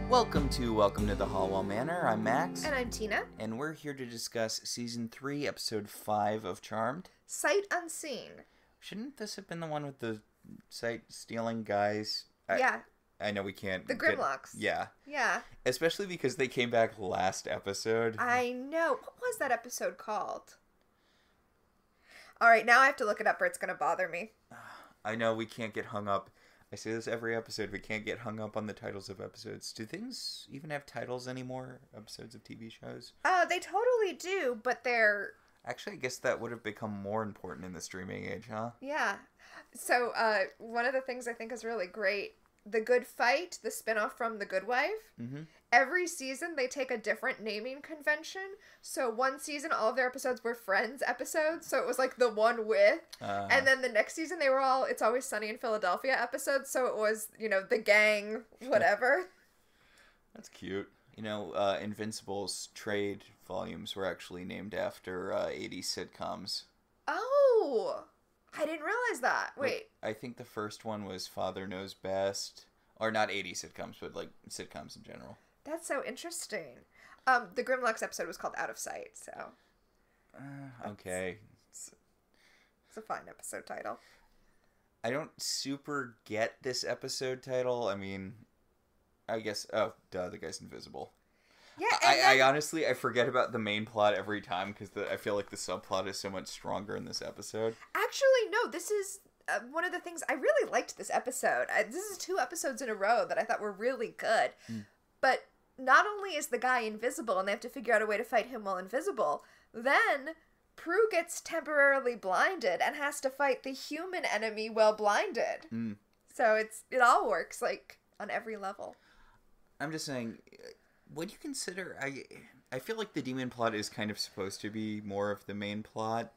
Welcome to the Halliwell Manor. I'm Max. And I'm Tina. And we're here to discuss Season 3, Episode 5 of Charmed. Sight Unseen. Shouldn't this have been the one with the sight-stealing guys? Yeah. I know we can't... The Grimlocks. Yeah. Yeah. Especially because they came back last episode. I know. What was that episode called? Alright, now I have to look it up or it's going to bother me. I know we can't get hung up. I say this every episode. We can't get hung up on the titles of episodes. Do things even have titles anymore? Episodes of TV shows? They totally do, but they're... Actually, I guess that would have become more important in the streaming age, huh? Yeah. So, one of the things I think is really great, The Good Fight, the spinoff from The Good Wife, every season they take a different naming convention. So one season, all of their episodes were Friends episodes, so it was like the one with. And then the next season, they were all It's Always Sunny in Philadelphia episodes, so it was, the gang, whatever. That's cute. Invincible's trade volumes were actually named after 80s sitcoms. Oh! I didn't realize that. Wait. I think the first one was Father Knows Best. Or not 80s sitcoms, but like sitcoms in general. That's so interesting. The Grimlocks episode was called Out of Sight, so... Okay. It's a fine episode title. I don't super get this episode title. I mean, I guess... Oh, duh, the guy's invisible. Yeah, I honestly, I forget about the main plot every time because I feel like the subplot is so much stronger in this episode. Actually, no, this is one of the things... I really liked this episode. This is 2 episodes in a row that I thought were really good. But not only is the guy invisible and they have to figure out a way to fight him while invisible, then Prue gets temporarily blinded and has to fight the human enemy while blinded. So it all works, like, on every level. I'm just saying... What do you consider... I feel like the demon plot is kind of supposed to be more of the main plot.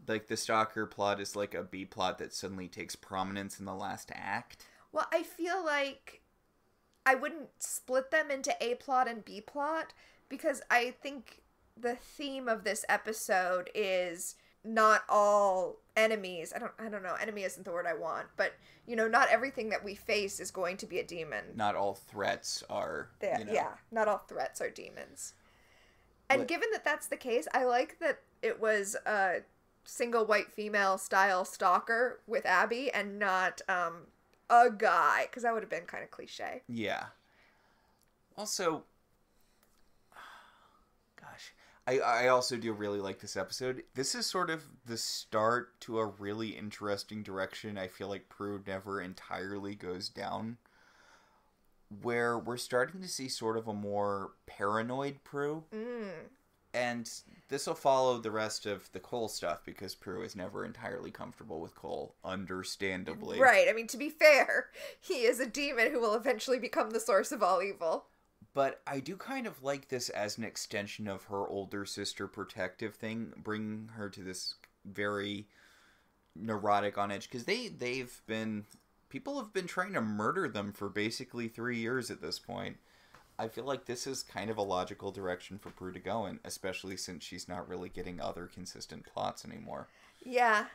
Like, the stalker plot is like a B plot that suddenly takes prominence in the last act. Well, I feel like I wouldn't split them into A plot and B plot, because I think the theme of this episode is not all enemies. I don't know. Enemy isn't the word I want, but... not everything that we face is going to be a demon. Not all threats are, Yeah, not all threats are demons. And given that that's the case, I like that it was a single white female style stalker with Abby and not a guy, because that would have been kind of cliche. Yeah. Also, gosh, I also do really like this episode. This is sort of the start to a really interesting direction I feel like Prue never entirely goes down, where we're starting to see sort of a more paranoid Prue. And this will follow the rest of the Cole stuff, because Prue is never entirely comfortable with Cole, understandably. Right, I mean, to be fair, he is a demon who will eventually become the source of all evil. But I do kind of like this as an extension of her older sister protective thing, bringing her to this very neurotic on edge. Because people have been trying to murder them for basically 3 years at this point. I feel like this is kind of a logical direction for Prue to go in, especially since she's not really getting other consistent plots anymore. Yeah.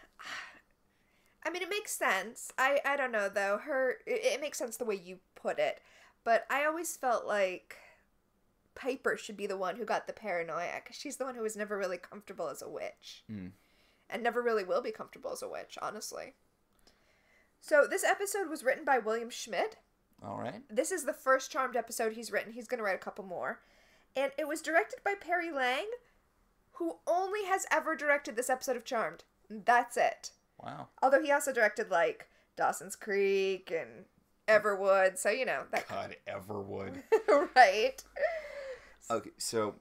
I mean, it makes sense. I don't know, though. It makes sense the way you put it. But I always felt like Piper should be the one who got the paranoia, because she's the one who was never really comfortable as a witch. And never really will be comfortable as a witch, honestly. So this episode was written by William Schmidt. All right. This is the first Charmed episode he's written. He's going to write a couple more. And it was directed by Perry Lang, who only has ever directed this episode of Charmed. That's it. Wow. Although he also directed, like, Dawson's Creek and... Everwood, so that... God, Everwood. Right. Okay, so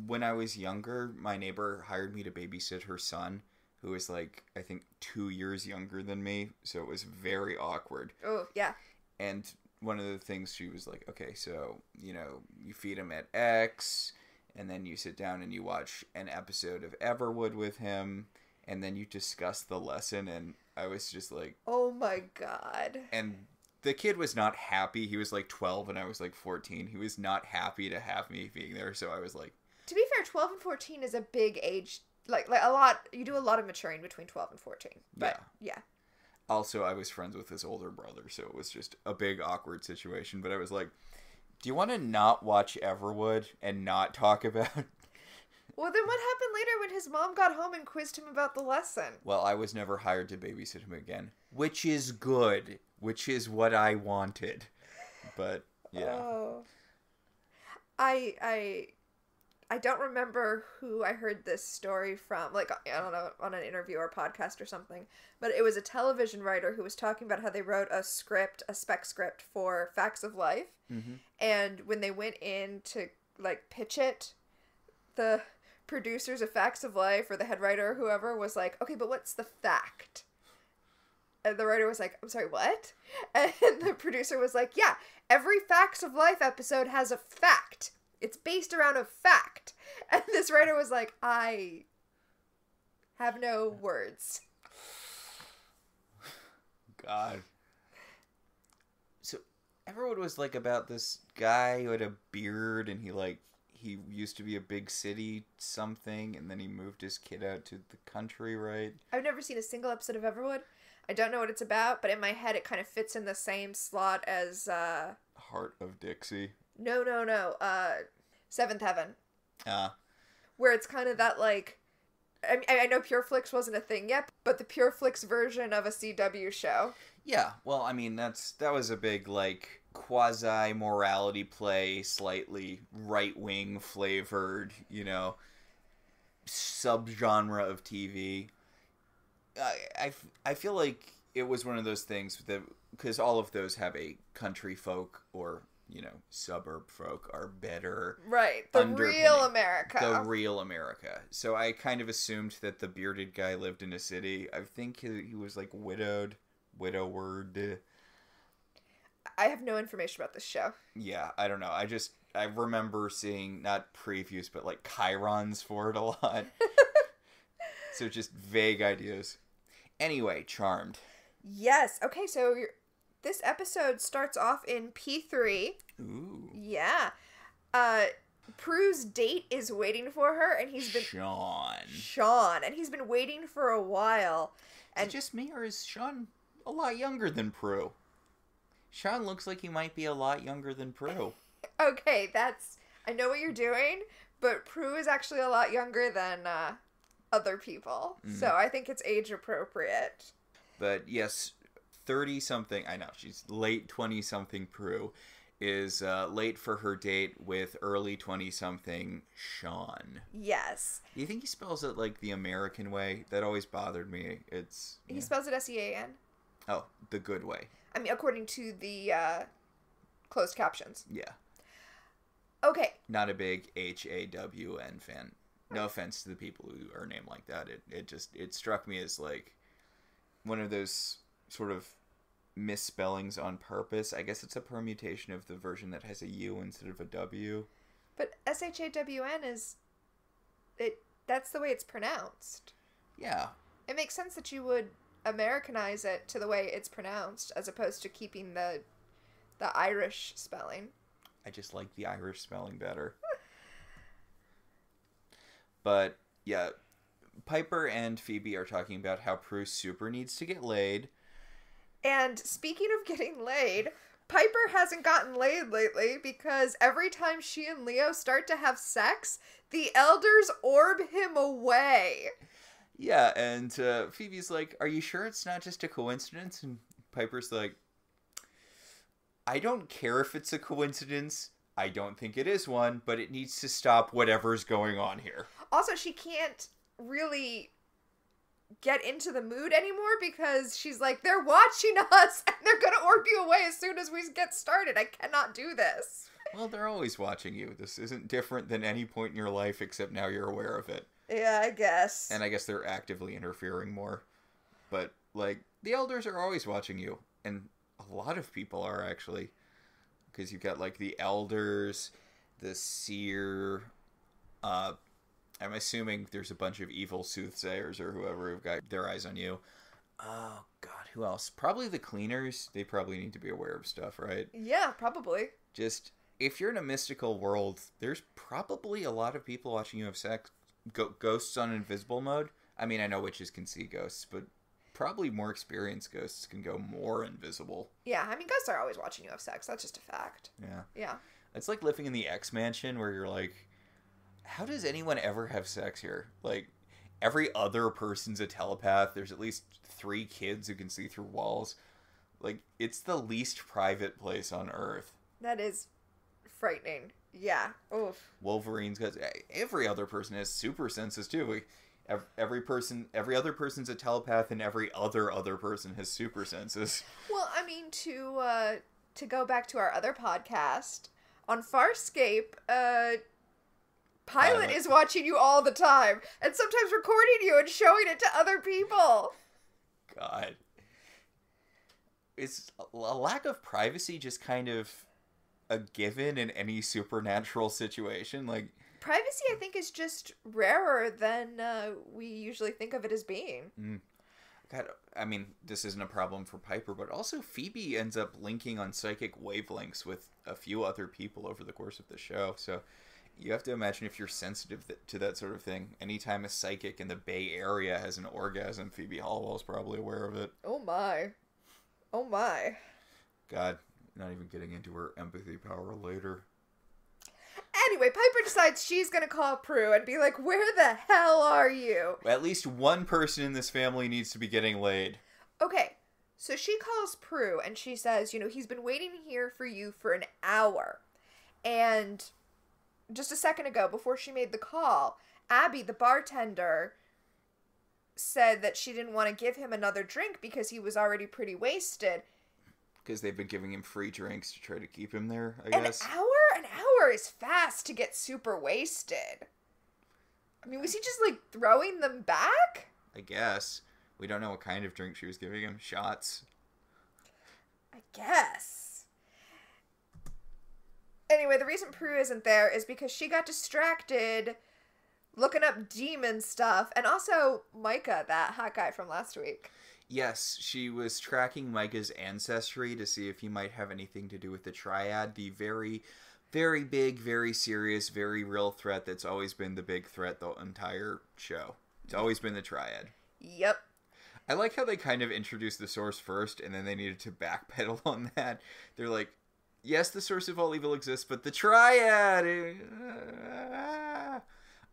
when I was younger, my neighbor hired me to babysit her son, who was like, I think 2 years younger than me, so it was very awkward. Oh, yeah. And one of the things she was like, okay, so, you feed him at X, and then you sit down and you watch an episode of Everwood with him, and then you discuss the lesson, and I was just like... Oh my God. And... The kid was not happy. He was like 12 and I was like 14. He was not happy to have me being there, so I was like... To be fair, 12 and 14 is a big age. Like a lot... You do a lot of maturing between 12 and 14. But, yeah. Also, I was friends with his older brother, so it was just a big awkward situation. But I was like, Do you want to not watch Everwood and not talk about... Well, then what happened later when his mom got home and quizzed him about the lesson? Well, I was never hired to babysit him again. Which is good. Which is what I wanted. But, yeah. Oh. I don't remember who I heard this story from, like, I don't know, on an interview or podcast or something, but it was a television writer who was talking about how they wrote a spec script for Facts of Life, and when they went in to, like, pitch it, the producers of Facts of Life, or the head writer or whoever, was like, okay, but what's the fact? And the writer was like, I'm sorry, what? And the producer was like, yeah, every Facts of Life episode has a fact. It's based around a fact. And this writer was like, I have no words. God. So, Everwood was, like, about this guy who had a beard, and he used to be a big city something, and then he moved his kid out to the country, right? I've never seen a single episode of Everwood. I don't know what it's about, but in my head it kind of fits in the same slot as, Heart of Dixie. No. Seventh Heaven. Where it's kind of that, like... I know Pure Flix wasn't a thing yet, but the Pure Flix version of a CW show. Yeah, well, I mean, that was a big, like, quasi-morality play, slightly right-wing flavored, you know, subgenre of TV. I feel like it was one of those things that, because all of those have a country folk or, you know, suburb folk are better. Right. The real America. The real America. So I kind of assumed that the bearded guy lived in a city. I think he was, like, widowered. I have no information about this show. Yeah, I don't know. I remember seeing, not previews, but, like, chyrons for it a lot. So just vague ideas. Anyway, Charmed. Yes. Okay, so this episode starts off in P3. Ooh. Yeah. Prue's date is waiting for her, and he's been... Sean. And he's been waiting for a while. And is it just me, or is Sean a lot younger than Prue? Sean looks like he might be a lot younger than Prue. Okay, I know what you're doing, but Prue is actually a lot younger than... other people. So I think it's age appropriate. But yes, 30-something, I know, she's late 20-something Prue, is late for her date with early 20-something Sean. Yes. Do you think he spells it like the American way? That always bothered me. He spells it Sean. Oh, the good way. I mean, according to the closed captions. Yeah. Okay. Not a big HAWN fan. No offense to the people who are named like that. It struck me as, like, one of those sort of misspellings on purpose. I guess it's a permutation of the version that has a U instead of a W. But SHAWN that's the way it's pronounced. Yeah. It makes sense that you would Americanize it to the way it's pronounced as opposed to keeping the Irish spelling. I just like the Irish spelling better. But, yeah, Piper and Phoebe are talking about how Prue super needs to get laid. And speaking of getting laid, Piper hasn't gotten laid lately because every time she and Leo start to have sex, the elders orb him away. Yeah, and Phoebe's like, are you sure it's not just a coincidence? And Piper's like, I don't care if it's a coincidence. I don't think it is one, but it needs to stop whatever's going on here. Also, she can't really get into the mood anymore because she's like, they're watching us and they're going to orb you away as soon as we get started. I cannot do this. Well, they're always watching you. This isn't different than any point in your life except now you're aware of it. Yeah, I guess. And I guess they're actively interfering more. But, like, the elders are always watching you. And a lot of people are, actually. Because you've got, like, the elders, the seer. I'm assuming there's a bunch of evil soothsayers or whoever who've got their eyes on you. Oh, God, who else? Probably the cleaners. They probably need to be aware of stuff, right? Yeah, probably. Just, if you're in a mystical world, there's probably a lot of people watching you have sex. Ghosts on invisible mode. I mean, I know witches can see ghosts, but probably more experienced ghosts can go more invisible. Yeah, I mean, ghosts are always watching you have sex. That's just a fact. Yeah. Yeah. It's like living in the X Mansion where you're like, how does anyone ever have sex here? Like, every other person's a telepath. There's at least 3 kids who can see through walls. Like, it's the least private place on Earth. That is frightening. Yeah. Oof. Wolverine's got... Every other person has super senses, too. Like, every other person's a telepath, and every other person has super senses. Well, I mean, to go back to our other podcast, on Farscape, Pilot is watching you all the time, and sometimes recording you and showing it to other people. God. Is a lack of privacy just kind of a given in any supernatural situation? Like, privacy, I think, is just rarer than we usually think of it as being. God, I mean, this isn't a problem for Piper, but also Phoebe ends up linking on psychic wavelengths with a few other people over the course of the show, so you have to imagine if you're sensitive to that sort of thing. Anytime a psychic in the Bay Area has an orgasm, Phoebe Halliwell's probably aware of it. Oh my. Oh my. God, not even getting into her empathy power later. Anyway, Piper decides she's going to call Prue and be like, where the hell are you? At least one person in this family needs to be getting laid. Okay, so she calls Prue and she says, he's been waiting here for you for an hour. And just a second ago, before she made the call, Abby, the bartender, said that she didn't want to give him another drink because he was already pretty wasted. Because they've been giving him free drinks to try to keep him there, I guess. An hour is fast to get super wasted. I mean, was he just, throwing them back? I guess. We don't know what kind of drink she was giving him. Shots. I guess. Anyway, the reason Prue isn't there is because she got distracted looking up demon stuff. And also Micah, that hot guy from last week. Yes, she was tracking Micah's ancestry to see if he might have anything to do with the Triad, the very, very big, very serious, very real threat that's always been the big threat the entire show. It's always been the Triad. Yep. I like how they kind of introduced the source first, and then they needed to backpedal on that. They're like, yes, the source of all evil exists, but the Triad...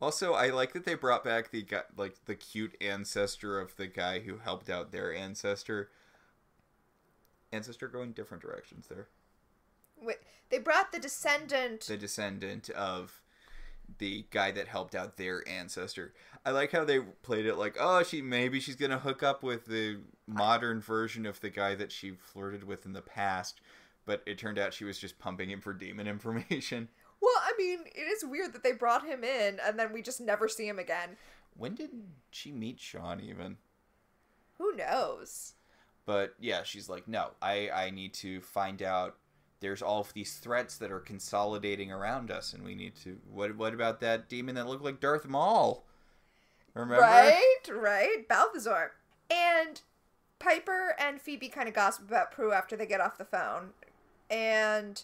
Also, I like that they brought back the guy, the cute ancestor of the guy who helped out their ancestor. Ancestor going different directions there. Wait, they brought the descendant... The descendant of the guy that helped out their ancestor. I like how they played it like, oh, maybe she's going to hook up with the modern version of the guy that she flirted with in the past. But it turned out she was just pumping him for demon information. Well, I mean, it is weird that they brought him in and then we just never see him again. When did she meet Sean even? Who knows? But yeah, she's like, no, I need to find out. There's all of these threats that are consolidating around us, and we need to... What about that demon that looked like Darth Maul? Remember? Right. Balthazar. And Piper and Phoebe kind of gossip about Prue after they get off the phone. And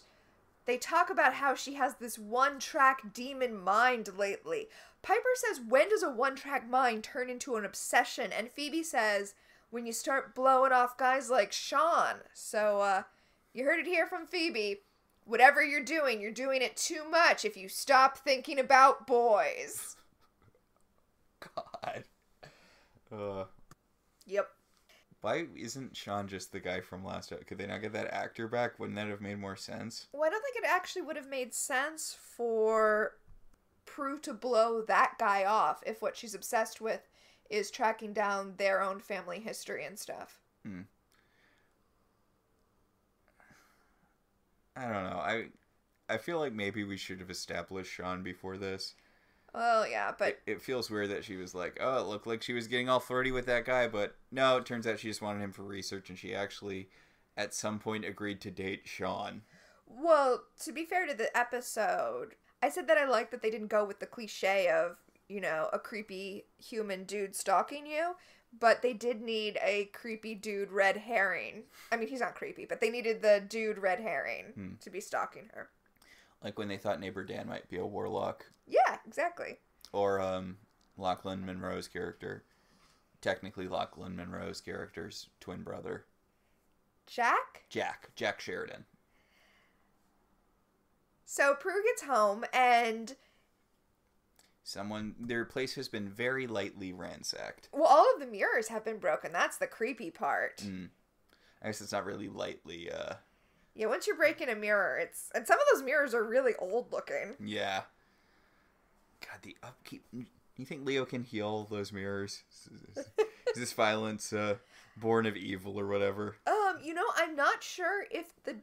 they talk about how she has this one-track demon mind lately. Piper says, when does a one-track mind turn into an obsession? And Phoebe says, when you start blowing off guys like Sean. So, you heard it here from Phoebe. Whatever you're doing it too much if you stop thinking about boys. God. Yep. Why isn't Sean just the guy from last episode? Could they not get that actor back? Wouldn't that have made more sense? Well, I don't think it actually would have made sense for Prue to blow that guy off if what she's obsessed with is tracking down their own family history and stuff. I don't know. I feel like maybe we should have established Sean before this. Well, yeah, but... It feels weird that she was like, oh, it looked like she was getting all flirty with that guy, but no, it turns out she just wanted him for research, and she actually, at some point, agreed to date Sean. Well, to be fair to the episode, I said that I liked that they didn't go with the cliche of, a creepy human dude stalking you, but they did need a creepy dude red herring. I mean, he's not creepy, but they needed the dude red herring to be stalking her. Like when they thought Neighbor Dan might be a warlock. Yeah, exactly. Or Lachlan Monroe's character. Technically Lachlan Monroe's character's twin brother. Jack? Jack Sheridan. So Prue gets home and... Their place has been very lightly ransacked. Well, all of the mirrors have been broken. That's the creepy part. I guess it's not really lightly, Yeah, once you're breaking a mirror, it's... And some of those mirrors are really old looking. Yeah. God, the upkeep... You think Leo can heal those mirrors? Is this violence born of evil or whatever? I'm not sure if the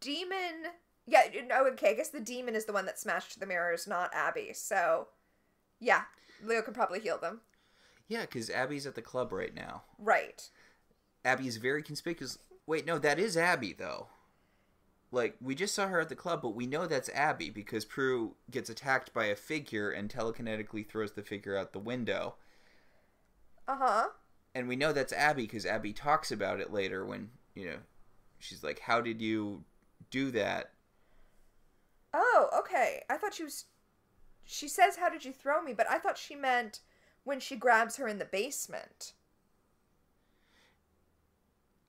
demon... Yeah, no, okay, I guess the demon is the one that smashed the mirrors, not Abby. So, yeah, Leo can probably heal them. Yeah, because Abby's at the club right now. Right. Abby is very conspicuous. Wait, no, that is Abby, though. Like, we just saw her at the club, but we know that's Abby because Prue gets attacked by a figure and telekinetically throws the figure out the window. Uh-huh. And we know that's Abby because Abby talks about it later when, she's like, how did you do that? Oh, okay. I thought she says, how did you throw me? But I thought she meant when she grabs her in the basement.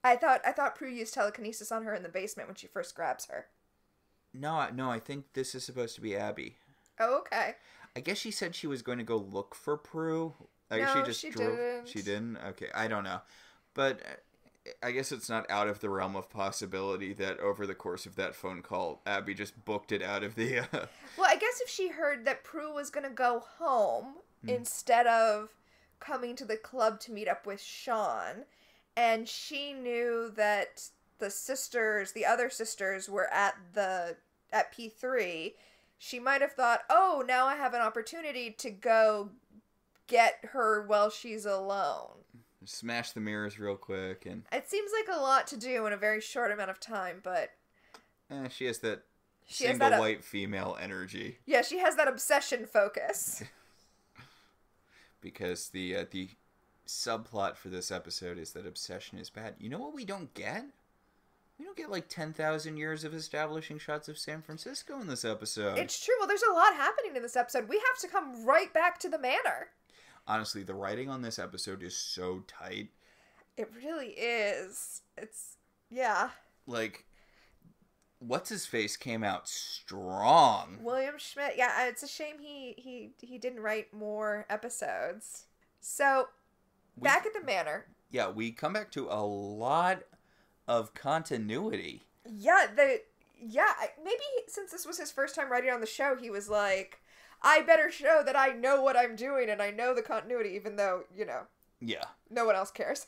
I thought Prue used telekinesis on her in the basement when she first grabs her. No, I think this is supposed to be Abby. Oh, okay. I guess she said she was going to go look for Prue. I guess she didn't. She didn't? Okay, I don't know. But I guess it's not out of the realm of possibility that over the course of that phone call, Abby just booked it out of the... Well, I guess if she heard that Prue was going to go home instead of coming to the club to meet up with Sean... And she knew that the other sisters were at P3. She might have thought, oh, now I have an opportunity to go get her while she's alone. Smash the mirrors real quick. And it seems like a lot to do in a very short amount of time, but... she has that single white female energy. Yeah, she has that obsession focus. Because the subplot for this episode is that obsession is bad. You know what we don't get? We don't get like 10,000 years of establishing shots of San Francisco in this episode. It's true. Well, there's a lot happening in this episode. We have to come right back to the manor. Honestly, the writing on this episode is so tight. It really is. Yeah. Like, what's-his-face came out strong. William Schmidt. Yeah, it's a shame he didn't write more episodes. So... Back at the manor. Yeah, we come back to a lot of continuity. Yeah, maybe since this was his first time writing on the show, he was like, I better show that I know what I'm doing and I know the continuity, even though, Yeah. No one else cares.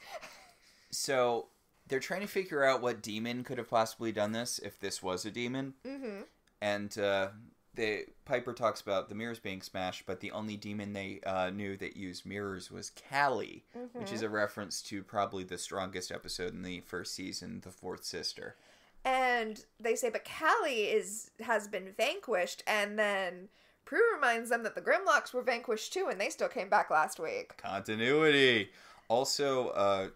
So, they're trying to figure out what demon could have possibly done this, if this was a demon. Mm-hmm. And, Piper talks about the mirrors being smashed, but the only demon they knew that used mirrors was Callie, which is a reference to probably the strongest episode in the first season, the fourth sister. And they say, but Callie has been vanquished, and then Prue reminds them that the Grimlocks were vanquished too, and they still came back last week. Continuity! Also,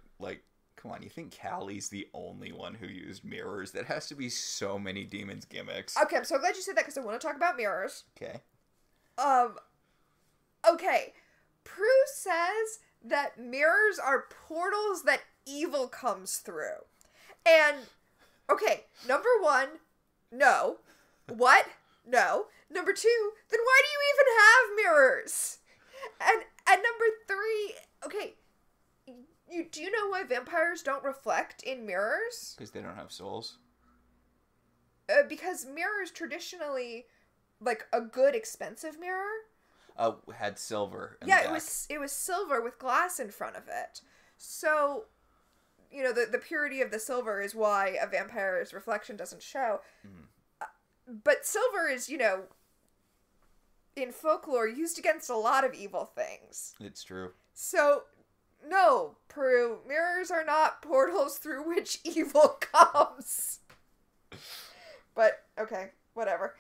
come on, you think Callie's the only one who used mirrors? That has to be so many demons' gimmicks. Okay, I'm so glad you said that because I want to talk about mirrors. Okay. Okay. Prue says that mirrors are portals that evil comes through. And, okay, number one, no. What? No. Number two, then why do you even have mirrors? And number three, okay, do you know why vampires don't reflect in mirrors? Because they don't have souls. Because mirrors traditionally, like a good expensive mirror, had silver in the back. it was silver with glass in front of it. So, the purity of the silver is why a vampire's reflection doesn't show. But silver is, in folklore, used against a lot of evil things. It's true. So, no, Prue, mirrors are not portals through which evil comes. But, okay, whatever.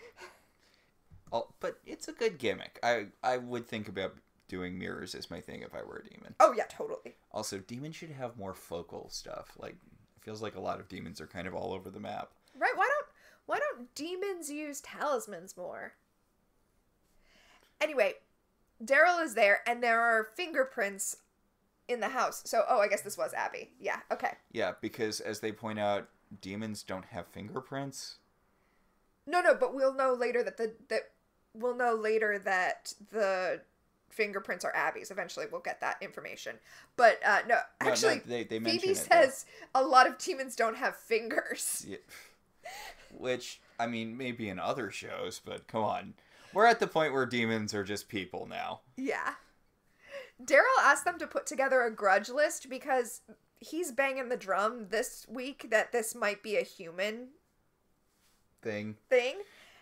Oh, but it's a good gimmick. I would think about doing mirrors as my thing if I were a demon. Oh, yeah, totally. Also, demons should have more focal stuff. Like, it feels like a lot of demons are kind of all over the map. Right, why don't demons use talismans more? Anyway, Daryl is there, and there are fingerprints in the house. So, I guess this was Abby. Yeah, okay. Yeah, because as they point out, demons don't have fingerprints. No, but we'll know later that the fingerprints are Abby's. Eventually, we'll get that information. But no, actually, they Phoebe it, says a lot of demons don't have fingers. Yeah. Which, I mean, maybe in other shows, but come on. We're at the point where demons are just people now. Yeah. Daryl asked them to put together a grudge list because he's banging the drum this week that this might be a human thing.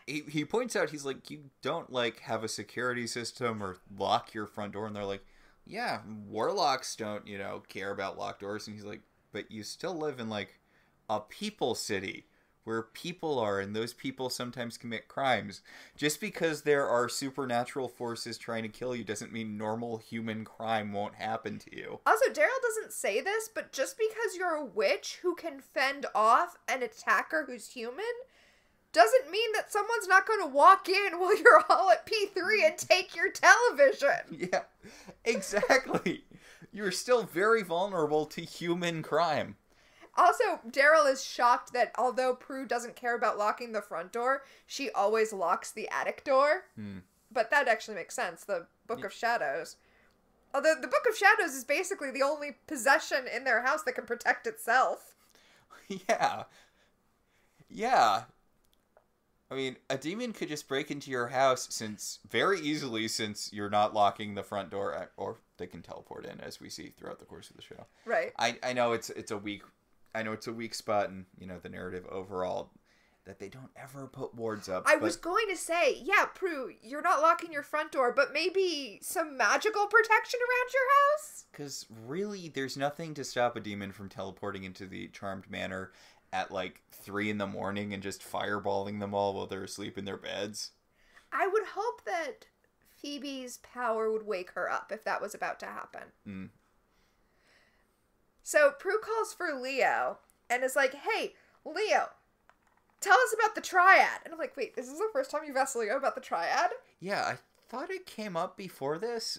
He points out, he's like, you don't, like, have a security system or lock your front door. And they're like, yeah, warlocks don't, care about locked doors. And he's like, but you still live in, like, a people city where people are, and those people sometimes commit crimes. Just because there are supernatural forces trying to kill you doesn't mean normal human crime won't happen to you. Also, Daryl doesn't say this, but just because you're a witch who can fend off an attacker who's human doesn't mean that someone's not going to walk in while you're all at P3 and take your television. Yeah, exactly. You're still very vulnerable to human crime. Also, Daryl is shocked that although Prue doesn't care about locking the front door, she always locks the attic door. But that actually makes sense, the Book of Shadows. Although the Book of Shadows is basically the only possession in their house that can protect itself. Yeah. Yeah. I mean, a demon could just break into your house very easily since you're not locking the front door, or they can teleport in, as we see throughout the course of the show. Right. I know it's a weak spot in, the narrative overall, that they don't ever put wards up. I was going to say, yeah, Prue, you're not locking your front door, but maybe some magical protection around your house? Because really, there's nothing to stop a demon from teleporting into the Charmed Manor at like 3 a.m. and just fireballing them all while they're asleep in their beds. I would hope that Phoebe's power would wake her up if that was about to happen. So Prue calls for Leo and is like, hey, Leo, tell us about the triad. And I'm like, wait, is this the first time you've asked Leo about the triad? Yeah, I thought it came up before this.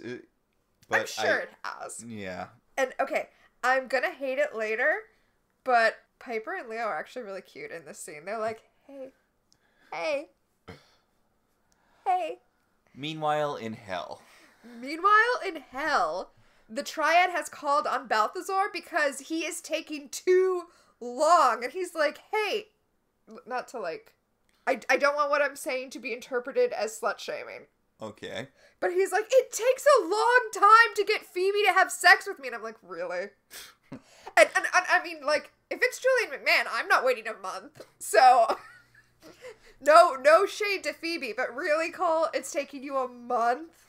But I'm sure it has. Yeah. And okay, I'm gonna hate it later, but Piper and Leo are actually really cute in this scene. They're like, hey. Meanwhile, in hell, the triad has called on Balthazar because he is taking too long. And he's like, hey, not to like, I don't want what I'm saying to be interpreted as slut-shaming. Okay. But he's like, it takes a long time to get Phoebe to have sex with me. And I'm like, really? and I mean, like, if it's Julian McMahon, I'm not waiting a month. So, no shade to Phoebe, but really, Cole, it's taking you a month?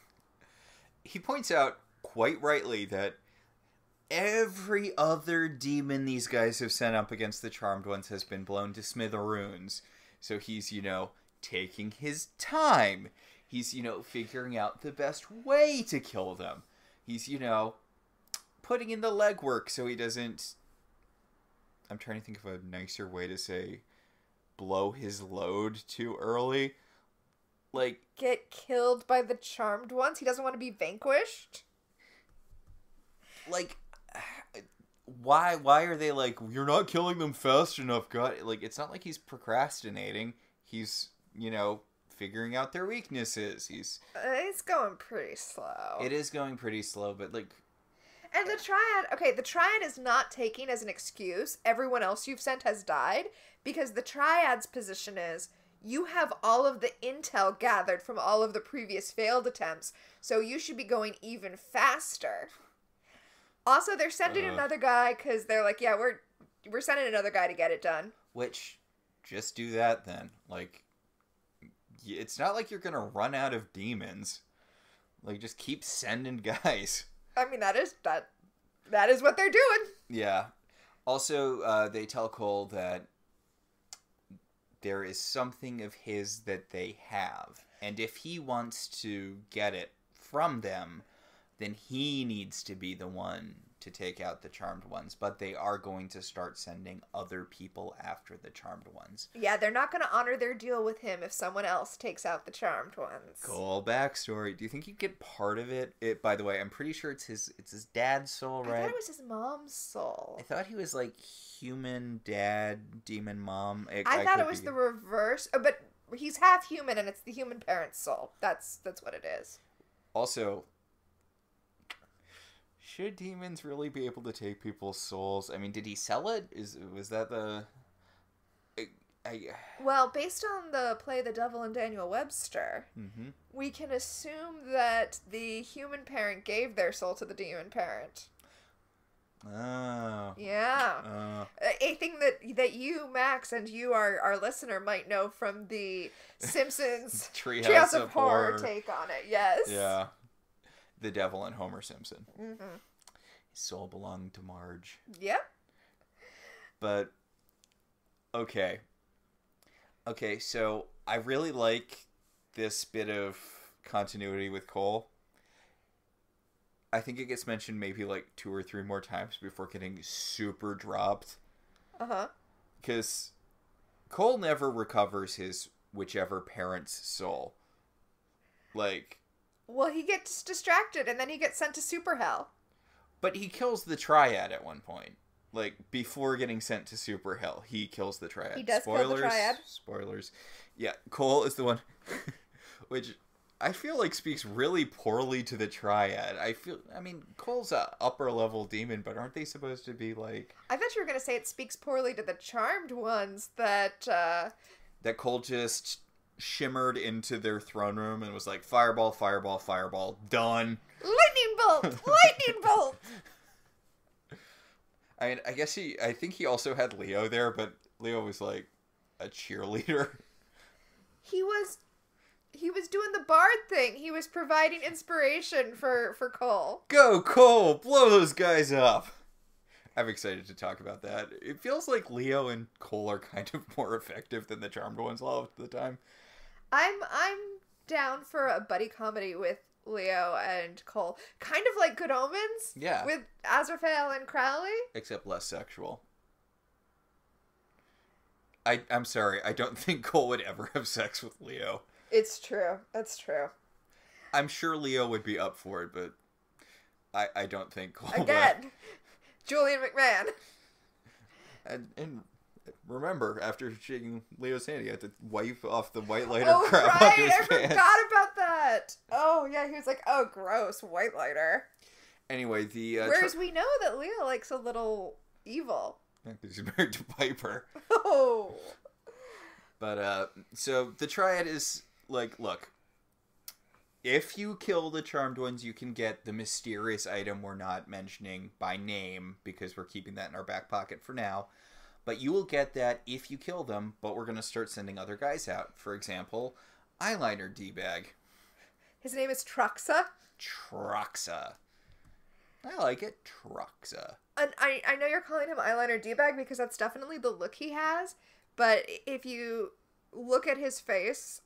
He points out, quite rightly, that every other demon these guys have sent up against the Charmed Ones has been blown to smithereens. So he's, taking his time. He's, figuring out the best way to kill them. He's, putting in the legwork so he doesn't... I'm trying to think of a nicer way to say blow his load too early. Like... Get killed by the Charmed Ones? He doesn't want to be vanquished? Like, why are they like, you're not killing them fast enough, God? Like, it's not like he's procrastinating. He's, figuring out their weaknesses. It's going pretty slow. It is going pretty slow, but like... And the triad is not taking as an excuse everyone else you've sent has died, because the triad's position is, you have all of the intel gathered from all of the previous failed attempts, so you should be going even faster. Also, they're sending another guy, because they're like, yeah, we're sending another guy to get it done. Which, just do that then. Like, it's not like you're gonna run out of demons. Like, just keep sending guys. I mean, that is what they're doing. Yeah. Also, they tell Cole that there is something of his that they have. And if he wants to get it from them, then he needs to be the one to take out the Charmed Ones. But they are going to start sending other people after the Charmed Ones. Yeah, they're not going to honor their deal with him if someone else takes out the Charmed Ones. Cool backstory. Do you think you get part of it? By the way, I'm pretty sure it's his dad's soul, right? I thought it was his mom's soul. I thought he was like human dad, demon mom. I thought it was the reverse. But he's half human, and it's the human parent's soul. That's what it is. Also, should demons really be able to take people's souls? I mean, did he sell it? Was that the... Well, based on the play The Devil and Daniel Webster, we can assume that the human parent gave their soul to the demon parent. Oh. Yeah. A thing that you, Max, and you, our listener, might know from the Simpsons Treehouse of Horror take on it. Yes. Yeah. The Devil and Homer Simpson. Mm-hmm. His soul belonged to Marge. Yep. But, okay. Okay, so I really like this bit of continuity with Cole. I think it gets mentioned maybe like 2 or 3 more times before getting super dropped. Uh-huh. Because Cole never recovers his whichever parent's soul. Like... Well, he gets distracted and then he gets sent to super hell. But he kills the triad at one point. Like, before getting sent to super hell, he kills the triad. He does kill the triad. Spoilers. Yeah, Cole is the one... which... I feel like speaks really poorly to the triad. I mean, Cole's a upper level demon, but aren't they supposed to be like... I thought you were going to say it speaks poorly to the charmed ones that... That Cole just shimmered into their throne room and was like, fireball, fireball, fireball, done. Lightning bolt! Lightning bolt! I mean, I think he also had Leo there, but Leo was like a cheerleader. He was doing the bard thing. He was providing inspiration for Cole. Go, Cole! Blow those guys up! I'm excited to talk about that. It feels like Leo and Cole are kind of more effective than the Charmed ones a lot of the time. I'm down for a buddy comedy with Leo and Cole. Kind of like Good Omens. Yeah. With Azrael and Crowley. Except less sexual. I'm sorry. I don't think Cole would ever have sex with Leo. It's true. That's true. I'm sure Leo would be up for it, but I don't think Cole Again, would. Julian McMahon. And remember, after shaking Leo's hand, he had to wipe off the white lighter crap onto his I pants. forgot about that. Oh, yeah, he was like, oh, gross, white lighter. Anyway, the... Whereas we know that Leo likes a little evil. Yeah, because he's married to Piper. Oh. But, so the triad is... Like, look, if you kill the charmed ones, you can get the mysterious item we're not mentioning by name, because we're keeping that in our back pocket for now. But you will get that if you kill them, but we're going to start sending other guys out. For example, Eyeliner D-Bag. His name is Truxa? Truxa. I like it. Truxa. And I know you're calling him Eyeliner D-Bag because that's definitely the look he has, but if you... look at his face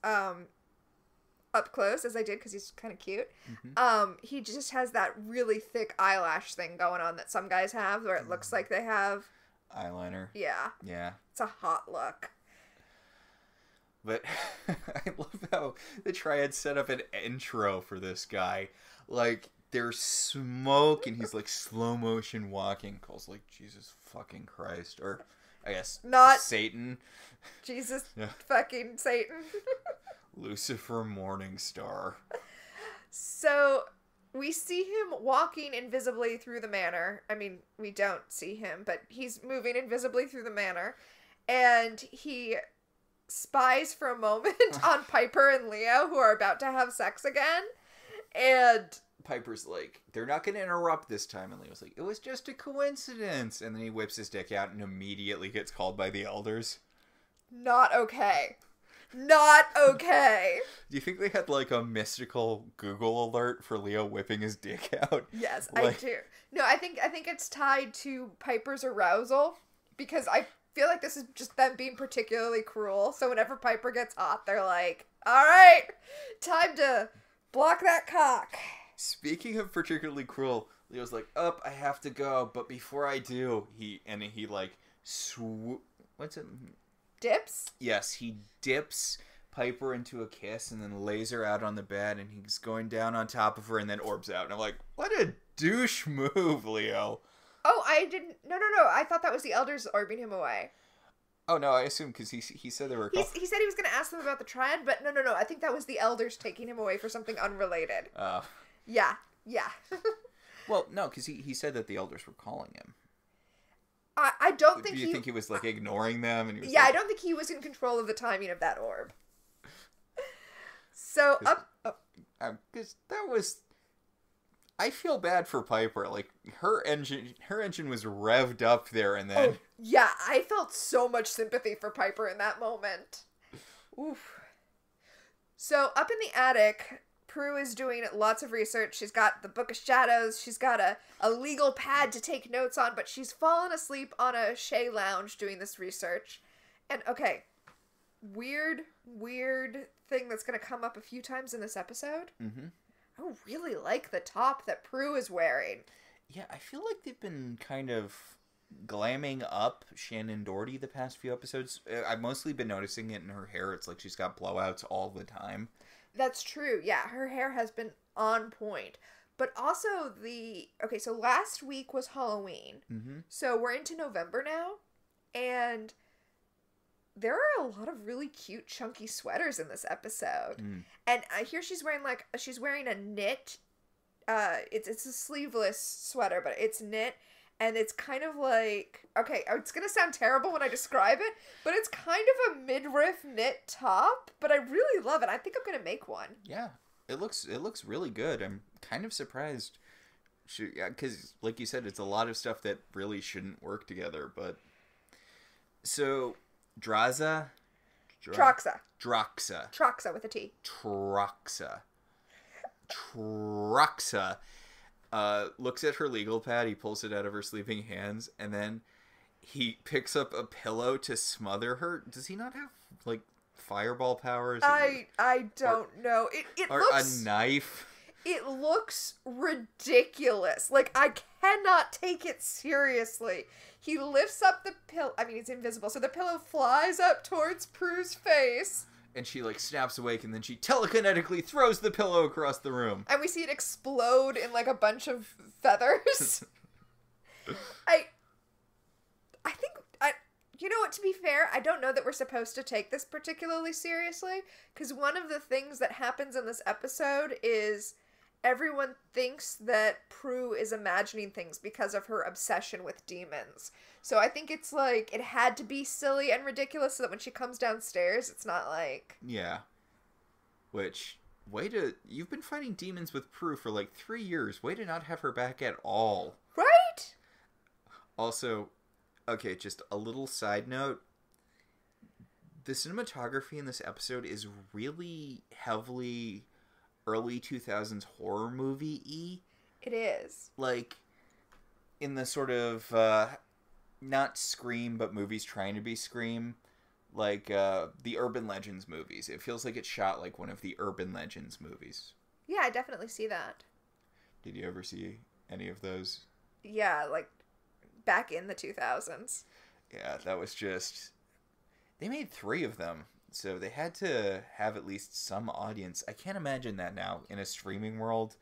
up close, as I did because he's kind of cute. Mm-hmm. He just has that really thick eyelash thing going on that some guys have where it looks like they have eyeliner. Yeah. It's a hot look. But I love how the triad set up an intro for this guy. Like, there's smoke and he's like slow motion walking. Cole's like, Jesus fucking Christ. Or I guess not Satan. Jesus fucking Satan. Lucifer Morningstar. So we see him walking invisibly through the manor. I mean, we don't see him, but he's moving invisibly through the manor. And he spies for a moment on Piper and Leo, who are about to have sex again. And Piper's like, they're not going to interrupt this time. And Leo's like, it was just a coincidence. And then he whips his dick out and immediately gets called by the elders. Not okay. Not okay. Do you think they had like a mystical Google alert for Leo whipping his dick out? Yes, I do. No, I think it's tied to Piper's arousal because I feel like this is just them being particularly cruel. So whenever Piper gets hot, they're like, "All right, time to block that cock." Speaking of particularly cruel, Leo's like, "Up, I have to go, but before I do," he like what's it? Dips? Yes, he dips Piper into a kiss and then lays her out on the bed and he's going down on top of her and then orbs out. And I'm like, what a douche move, Leo. Oh, I didn't... No. I thought that was the elders orbing him away. Oh, no, I assume because he said they were... He said he was going to ask them about the triad, but no. I think that was the elders taking him away for something unrelated. Yeah. Well, no, because he said that the elders were calling him. I don't think Do you think he was, like, ignoring them? And he was I don't think he was in control of the timing of that orb. So, because that was... I feel bad for Piper. Like, her engine was revved up there, and then... Oh, yeah, I felt so much sympathy for Piper in that moment. Oof. So, up in the attic, Prue is doing lots of research. She's got the Book of Shadows. She's got a legal pad to take notes on, but she's fallen asleep on a Shea lounge doing this research. And, okay, weird thing that's going to come up a few times in this episode. Mm-hmm. I really like the top that Prue is wearing. Yeah, I feel like they've been kind of glamming up Shannon Doherty the past few episodes. I've mostly been noticing it in her hair. It's like she's got blowouts all the time. That's true. Yeah, her hair has been on point. But also so last week was Halloween. Mm-hmm. So we're into November now. And there are a lot of really cute chunky sweaters in this episode. Mm. And here she's wearing a knit, it's a sleeveless sweater, but it's knit, and it's kind of like, okay, it's gonna sound terrible when I describe it, but it's kind of a midriff knit top, but I really love it. I think I'm gonna make one. Yeah, it looks really good. I'm kind of surprised. Because, like you said, it's a lot of stuff that really shouldn't work together, but... So... Droxa with a T. Troxa looks at her legal pad. He pulls it out of her sleeping hands, and then he picks up a pillow to smother her. Does he not have, like, fireball powers? I don't know. It looks... a knife? It looks ridiculous. Like, I cannot take it seriously. He lifts up the pillow. I mean, it's invisible, so the pillow flies up towards Prue's face. And she, like, snaps awake, and then she telekinetically throws the pillow across the room. And we see it explode in, like, a bunch of feathers. I think... You know what, to be fair, I don't know that we're supposed to take this particularly seriously, because one of the things that happens in this episode is... everyone thinks that Prue is imagining things because of her obsession with demons. So I think it's like, it had to be silly and ridiculous so that when she comes downstairs, it's not like... Yeah. Which, you've been fighting demons with Prue for like 3 years. Way to not have her back at all. Right? Also, okay, just a little side note. The cinematography in this episode is really heavily... early 2000s horror movie-y. It is. Like, in the sort of, not Scream, but movies trying to be Scream. Like, the Urban Legends movies. It feels like it's shot like one of the Urban Legends movies. Yeah, I definitely see that. Did you ever see any of those? Yeah, like, back in the 2000s. Yeah, that was just... They made 3 of them. So they had to have at least some audience. I can't imagine that now in a streaming world,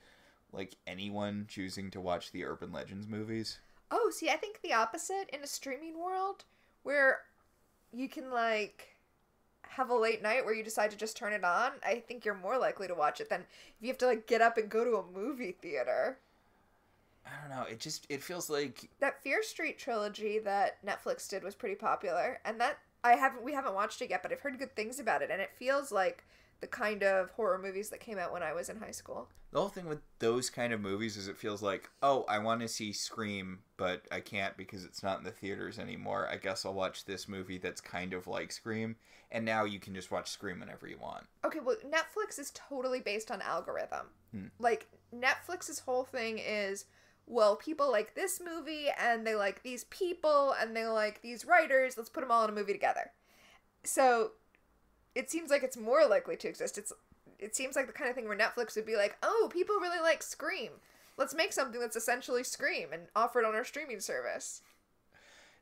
like anyone choosing to watch the Urban Legends movies. Oh, see, I think the opposite in a streaming world where you can, like, have a late night where you decide to just turn it on. I think you're more likely to watch it than if you have to, like, get up and go to a movie theater. I don't know. It feels like... That Fear Street trilogy that Netflix did was pretty popular, and that... we haven't watched it yet, but I've heard good things about it, and it feels like the kind of horror movies that came out when I was in high school. The whole thing with those kind of movies is it feels like, oh, I want to see Scream, but I can't because it's not in the theaters anymore. I guess I'll watch this movie that's kind of like Scream, and now you can just watch Scream whenever you want. Okay, well, Netflix is totally based on algorithm. Like, Netflix's whole thing is... well, people like this movie, and they like these people, and they like these writers. Let's put them all in a movie together. So, it seems like it's more likely to exist. It seems like the kind of thing where Netflix would be like, oh, people really like Scream. Let's make something that's essentially Scream and offer it on our streaming service.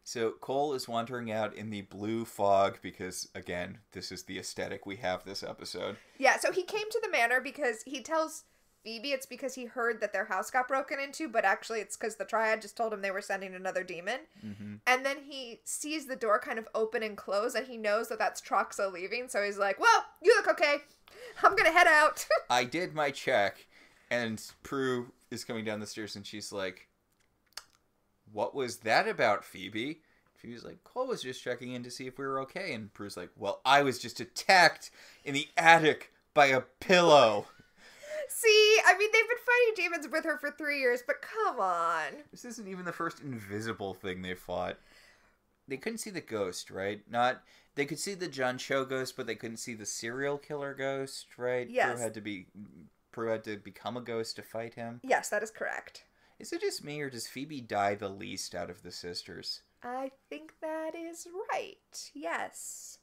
So, Cole is wandering out in the blue fog because, again, this is the aesthetic we have this episode. Yeah, so he came to the manor because he tells... Phoebe it's because he heard that their house got broken into, but actually it's because the Triad just told him they were sending another demon. Mm-hmm. And then he sees the door kind of open and close, and he knows that that's Troxa leaving, so he's like, well, you look okay. I'm gonna head out. I did my check, and Prue is coming down the stairs, and she's like, what was that about, Phoebe? Phoebe's like, Cole was just checking in to see if we were okay. And Prue's like, well, I was just attacked in the attic by a pillow. See, I mean, they've been fighting demons with her for 3 years, but come on. This isn't even the first invisible thing they fought. They couldn't see the ghost, right? They could see the John Cho ghost, but they couldn't see the serial killer ghost, right? Yes. Prue had to become a ghost to fight him. Yes, that is correct. Is it just me, or does Phoebe die the least out of the sisters? I think that is right. Yes.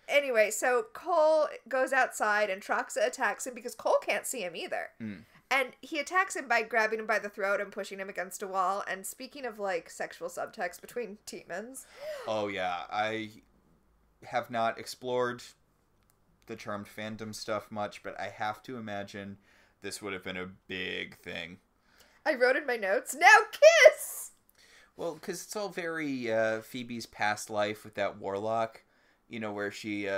Anyway, so Cole goes outside and Troxa attacks him because Cole can't see him either. Mm. And he attacks him by grabbing him by the throat and pushing him against a wall. And speaking of, like, sexual subtext between demons. Oh, yeah. I have not explored the Charmed fandom stuff much, but I have to imagine this would have been a big thing. I wrote in my notes, now kiss! Well, because it's all very Phoebe's past life with that warlock. You know, where she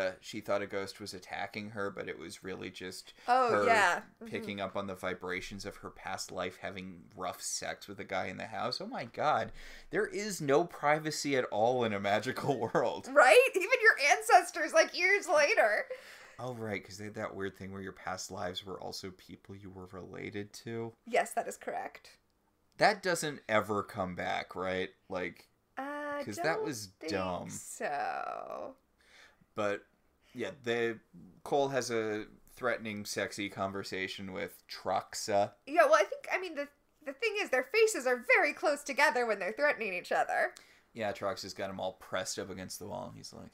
thought a ghost was attacking her, but it was really just her picking up on the vibrations of her past life having rough sex with a guy in the house. Oh my god. There is no privacy at all in a magical world. Right? Even your ancestors, like, years later. Oh, right, because they had that weird thing where your past lives were also people you were related to. Yes, that is correct. That doesn't ever come back, right? Like, because that was dumb. So... But, yeah, Cole has a threatening, sexy conversation with Troxa. Yeah, well, I mean, the thing is, their faces are very close together when they're threatening each other. Yeah, Troxa's got him all pressed up against the wall, and he's like,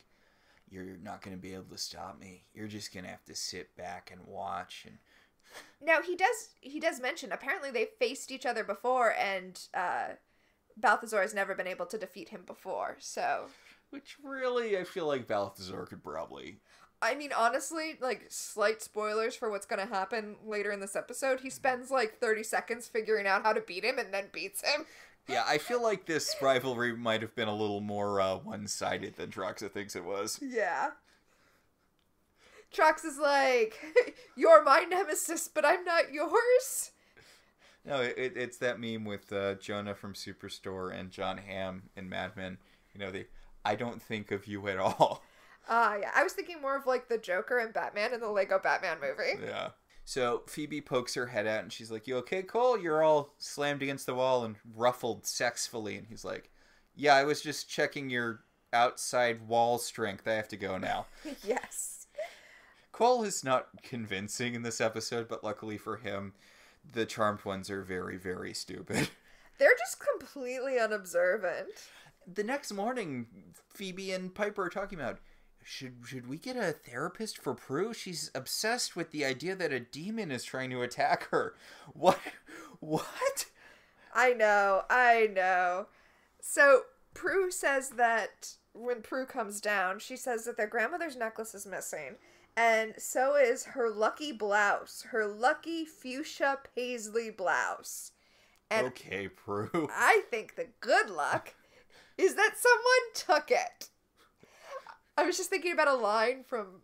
you're not going to be able to stop me. You're just going to have to sit back and watch. And now, he does mention, apparently they faced each other before, and Balthazar has never been able to defeat him before, so... Which really, I feel like Balthazar could probably... I mean, honestly, like, slight spoilers for what's gonna happen later in this episode. He spends, like, 30 seconds figuring out how to beat him and then beats him. Yeah, I feel like this rivalry might have been a little more one-sided than Troxa thinks it was. Yeah. Trox is like, you're my nemesis, but I'm not yours. No, it's that meme with Jonah from Superstore and John Hamm in Mad Men. You know, I don't think of you at all. Yeah. I was thinking more of, like, the Joker and Batman in the Lego Batman movie. Yeah. So Phoebe pokes her head out and she's like, you okay, Cole? You're all slammed against the wall and ruffled sexfully. And he's like, yeah, I was just checking your outside wall strength. I have to go now. Yes. Cole is not convincing in this episode, but luckily for him, the Charmed ones are very, very stupid. They're just completely unobservant. The next morning, Phoebe and Piper are talking about, should we get a therapist for Prue? She's obsessed with the idea that a demon is trying to attack her. What? I know. So, Prue says that when Prue comes down, she says that their grandmother's necklace is missing. And so is her lucky blouse. Her lucky fuchsia paisley blouse. And okay, Prue. I think the good luck is that someone took it. I was just thinking about a line from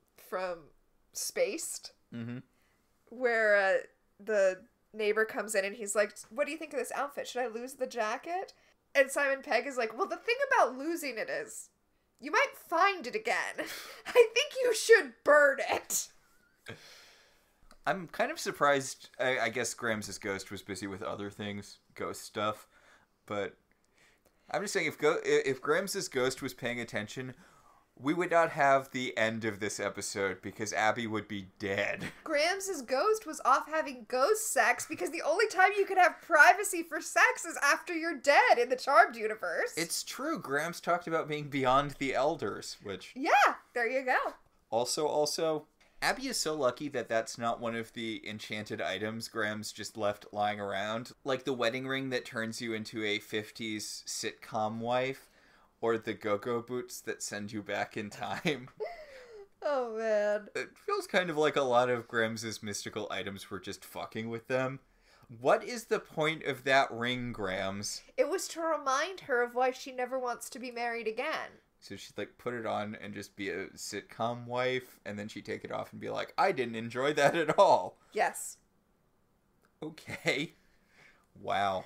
Spaced, where the neighbor comes in and he's like, what do you think of this outfit? Should I lose the jacket? And Simon Pegg is like, well, the thing about losing it is you might find it again. I think you should burn it. I'm kind of surprised. I guess Grams' ghost was busy with other things, ghost stuff. But I'm just saying, if Grams' ghost was paying attention, we would not have the end of this episode because Abby would be dead. Grams' ghost was off having ghost sex because the only time you could have privacy for sex is after you're dead in the Charmed universe. It's true. Grams talked about being beyond the elders, which... Yeah, there you go. Also, Abby is so lucky that that's not one of the enchanted items Grams just left lying around. Like the wedding ring that turns you into a 50s sitcom wife. Or the go-go boots that send you back in time. Oh, man. It feels kind of like a lot of Grimm's mystical items were just fucking with them. What is the point of that ring, Grams? It was to remind her of why she never wants to be married again. So she'd like put it on and just be a sitcom wife, and then she'd take it off and be like, I didn't enjoy that at all. Yes. Okay. Wow.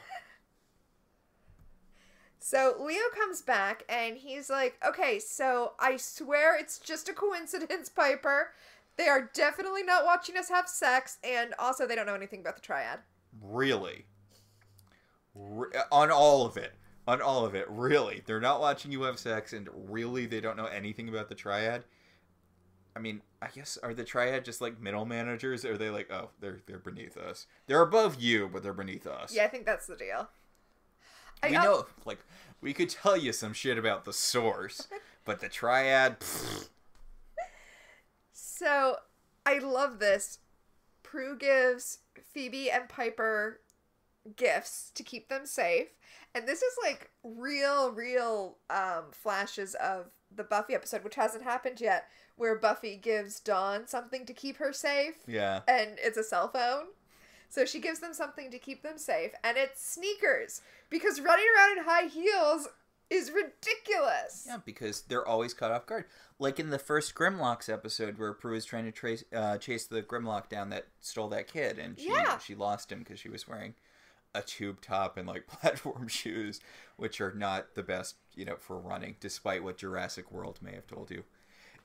So Leo comes back and he's like, okay, so I swear it's just a coincidence, Piper. They are definitely not watching us have sex, and also they don't know anything about the triad. Really? On all of it. On all of it. Really. They're not watching you have sex, and really they don't know anything about the triad? I mean, I guess, are the triad just like middle managers? Or are they like, oh, they're beneath us? They're above you, but they're beneath us. Yeah, I think that's the deal. We know, like, we could tell you some shit about the source, but the triad, pfft. So, I love this. Prue gives Phoebe and Piper gifts to keep them safe. And this is like real flashes of the Buffy episode, which hasn't happened yet, where Buffy gives Dawn something to keep her safe. Yeah. And it's a cell phone. So she gives them something to keep them safe, and it's sneakers. Because running around in high heels is ridiculous. Yeah, because they're always caught off guard. Like in the first Grimlocks episode where Prue is trying to chase the Grimlock down that stole that kid, and she lost him because she was wearing a tube top and like platform shoes, which are not the best, for running, despite what Jurassic World may have told you.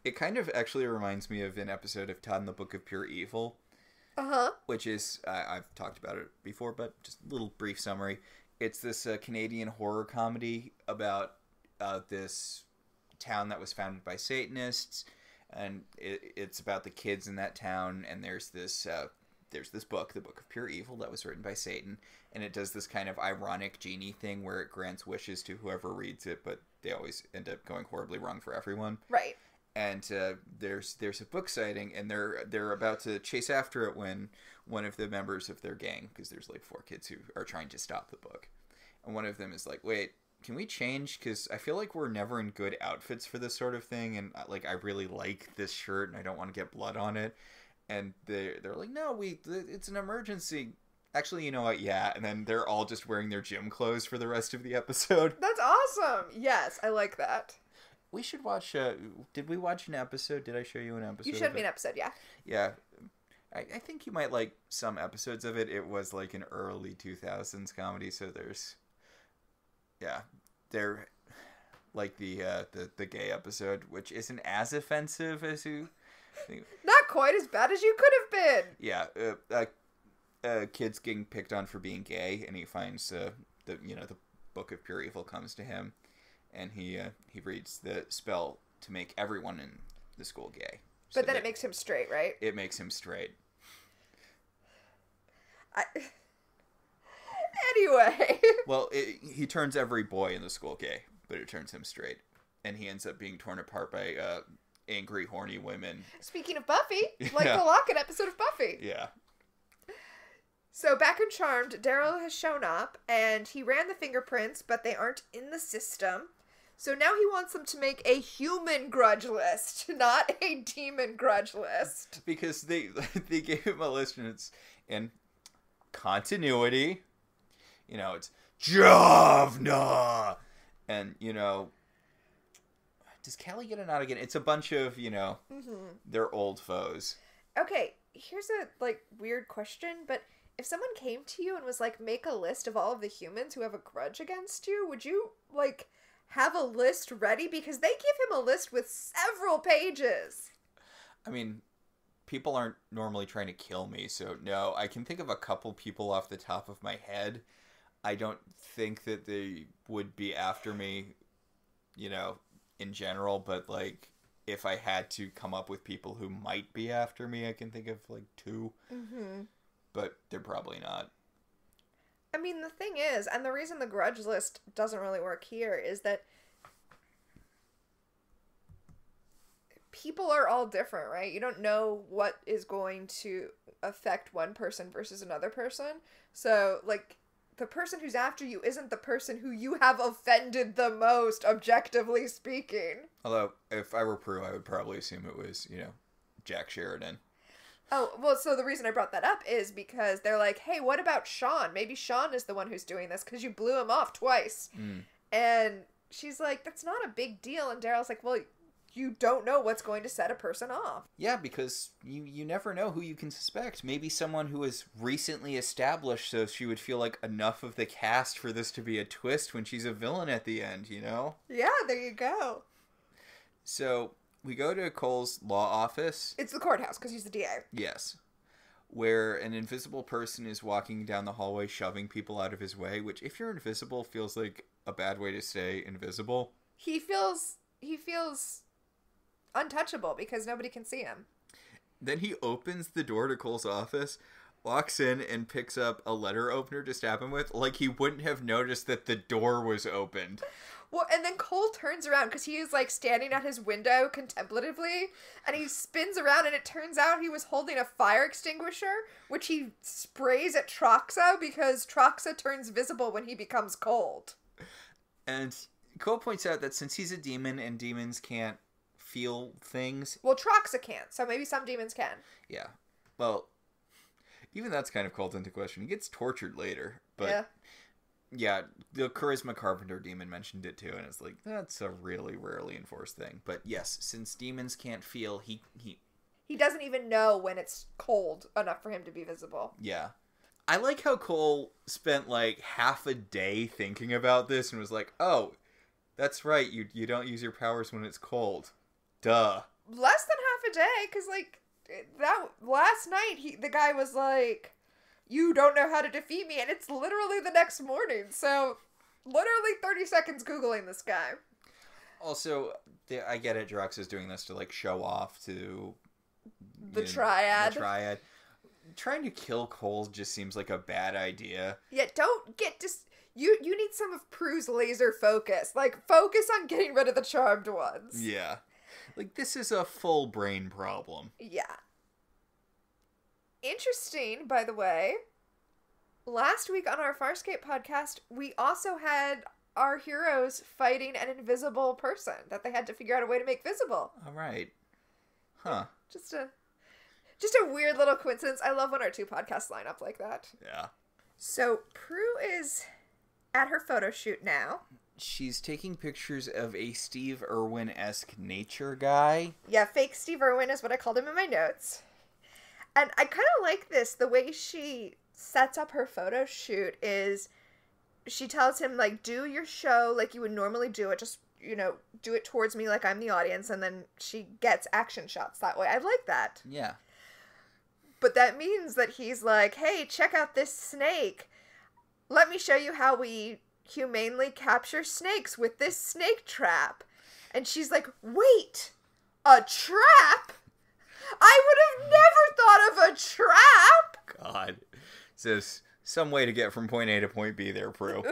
It kind of actually reminds me of an episode of Todd and the Book of Pure Evil. Uh-huh. Which is, I've talked about it before, but just a little brief summary. It's this Canadian horror comedy about this town that was founded by Satanists, and it's about the kids in that town, and there's this book, the Book of Pure Evil, that was written by Satan, and it does this kind of ironic genie thing where it grants wishes to whoever reads it, but they always end up going horribly wrong for everyone. Right. And there's a book sighting, and they're about to chase after it when one of the members of their gang, because there's like 4 kids who are trying to stop the book, and one of them is like, wait, can we change? Because I feel like we're never in good outfits for this sort of thing, and like I really like this shirt, and I don't want to get blood on it. And they're like, no, it's an emergency. Actually, you know what? Yeah. And then they're all just wearing their gym clothes for the rest of the episode. That's awesome. Yes, I like that. We should watch, did we watch an episode? Did I show you an episode? You showed me an episode, yeah. Yeah. I think you might like some episodes of it. It was like an early 2000s comedy, so they're like the gay episode, which isn't as offensive as you think. Not quite as bad as you could have been. Yeah, kid's getting picked on for being gay, and he finds the Book of Pure Evil comes to him. And he reads the spell to make everyone in the school gay. But then it makes him straight, right? It makes him straight. Anyway. Well, he turns every boy in the school gay, but it turns him straight. And he ends up being torn apart by angry, horny women. Speaking of Buffy, like the Locket episode of Buffy. Yeah. So back in Charmed, Daryl has shown up, and he ran the fingerprints, but they aren't in the system. So now he wants them to make a human grudge list, not a demon grudge list. Because they gave him a list, and it's in continuity. It's Javna! And, does Callie get a nod again? It's a bunch of, their old foes. Okay, here's a, weird question, but if someone came to you and was like, make a list of all of the humans who have a grudge against you, would you, have a list ready? Because they give him a list with several pages. I mean, people aren't normally trying to kill me, so no, I can think of a couple people off the top of my head. I don't think that they would be after me, in general, but, if I had to come up with people who might be after me, I can think of, 2. Mm-hmm. But they're probably not. I mean, the thing is, and the reason the grudge list doesn't really work here is that people are all different, right? You don't know what is going to affect one person versus another person. So, the person who's after you isn't the person who you have offended the most, objectively speaking. Although, if I were Prue, I would probably assume it was, Jack Sheridan. Oh, well, so the reason I brought that up is because they're like, hey, what about Sean? Maybe Sean is the one who's doing this because you blew him off twice. And she's like, that's not a big deal. And Daryl's like, well, you don't know what's going to set a person off. Yeah, because you never know who you can suspect. Maybe someone who is recently established, so she would feel like enough of the cast for this to be a twist when she's a villain at the end, Yeah, there you go. So, we go to Cole's law office. It's the courthouse, because he's the DA. Yes. Where an invisible person is walking down the hallway shoving people out of his way, which, if you're invisible, feels like a bad way to stay invisible. He feels untouchable because nobody can see him. Then he opens the door to Cole's office, walks in, and picks up a letter opener to stab him with, like he wouldn't have noticed that the door was opened. Well, and then Cole turns around because he is, like, standing at his window contemplatively, and he spins around, and it turns out he was holding a fire extinguisher, which he sprays at Troxa because Troxa turns visible when he becomes cold. And Cole points out that since he's a demon and demons can't feel things... Well, Troxa can't, so maybe some demons can. Yeah. Well, even that's kind of called into question. He gets tortured later, but... Yeah. Yeah, the Charisma Carpenter demon mentioned it too, and it's like, that's a really rarely enforced thing. But yes, since demons can't feel, he doesn't even know when it's cold enough for him to be visible. Yeah. I like how Cole spent like half a day thinking about this and was like, oh, that's right, you don't use your powers when it's cold. Duh. Less than half a day, because like, that last night, the guy was like... You don't know how to defeat me, and it's literally the next morning. So, literally 30 seconds Googling this guy. Also, I get it, Drax is doing this to, like, show off to... The Triad. The Triad. Trying to kill Cole just seems like a bad idea. Yeah, don't get You need some of Prue's laser focus. Like, focus on getting rid of the Charmed Ones. Yeah. Like, this is a full brain problem. Yeah. Interesting, by the way, last week on our Farscape podcast, we also had our heroes fighting an invisible person that they had to figure out a way to make visible. All right. Huh. Just a weird little coincidence. I love when our two podcasts line up like that. Yeah. So, Prue is at her photo shoot now. She's taking pictures of a Steve Irwin-esque nature guy. Yeah, fake Steve Irwin is what I called him in my notes. And I kind of like this. The way she sets up her photo shoot is she tells him, like, do your show like you would normally do it. Just, do it towards me like I'm the audience. And then she gets action shots that way. I like that. Yeah. But that means that he's like, hey, check out this snake. Let me show you how we humanely capture snakes with this snake trap. And she's like, wait, a trap? I would have never thought of a trap! God. So some way to get from point A to point B there, Prue.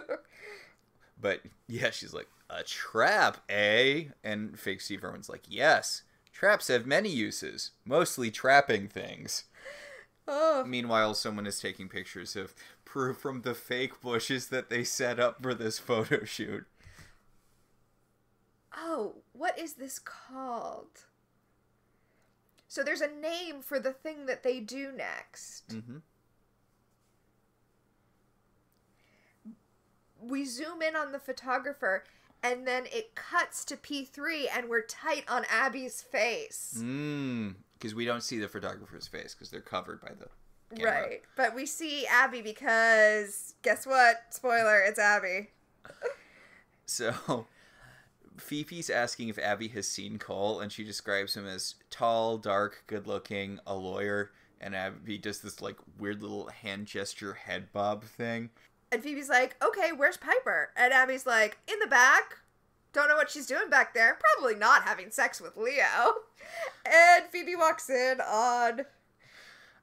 But, yeah, she's like, a trap, eh? And fake Steve Irwin's like, yes, traps have many uses, mostly trapping things. Oh. Meanwhile, someone is taking pictures of Prue from the fake bushes that they set up for this photo shoot. Oh, what is this called? So there's a name for the thing that they do next. Mm-hmm. We zoom in on the photographer, and then it cuts to P3, and we're tight on Abby's face. Because we don't see the photographer's face, because they're covered by the camera. Right. But we see Abby because, guess what? Spoiler, it's Abby. So... Fifi's asking if Abby has seen Cole, and she describes him as tall, dark, good-looking, a lawyer, and Abby does this, like, weird little hand gesture head bob thing. And Phoebe's like, okay, where's Piper? And Abby's like, in the back. Don't know what she's doing back there. Probably not having sex with Leo. And Phoebe walks in on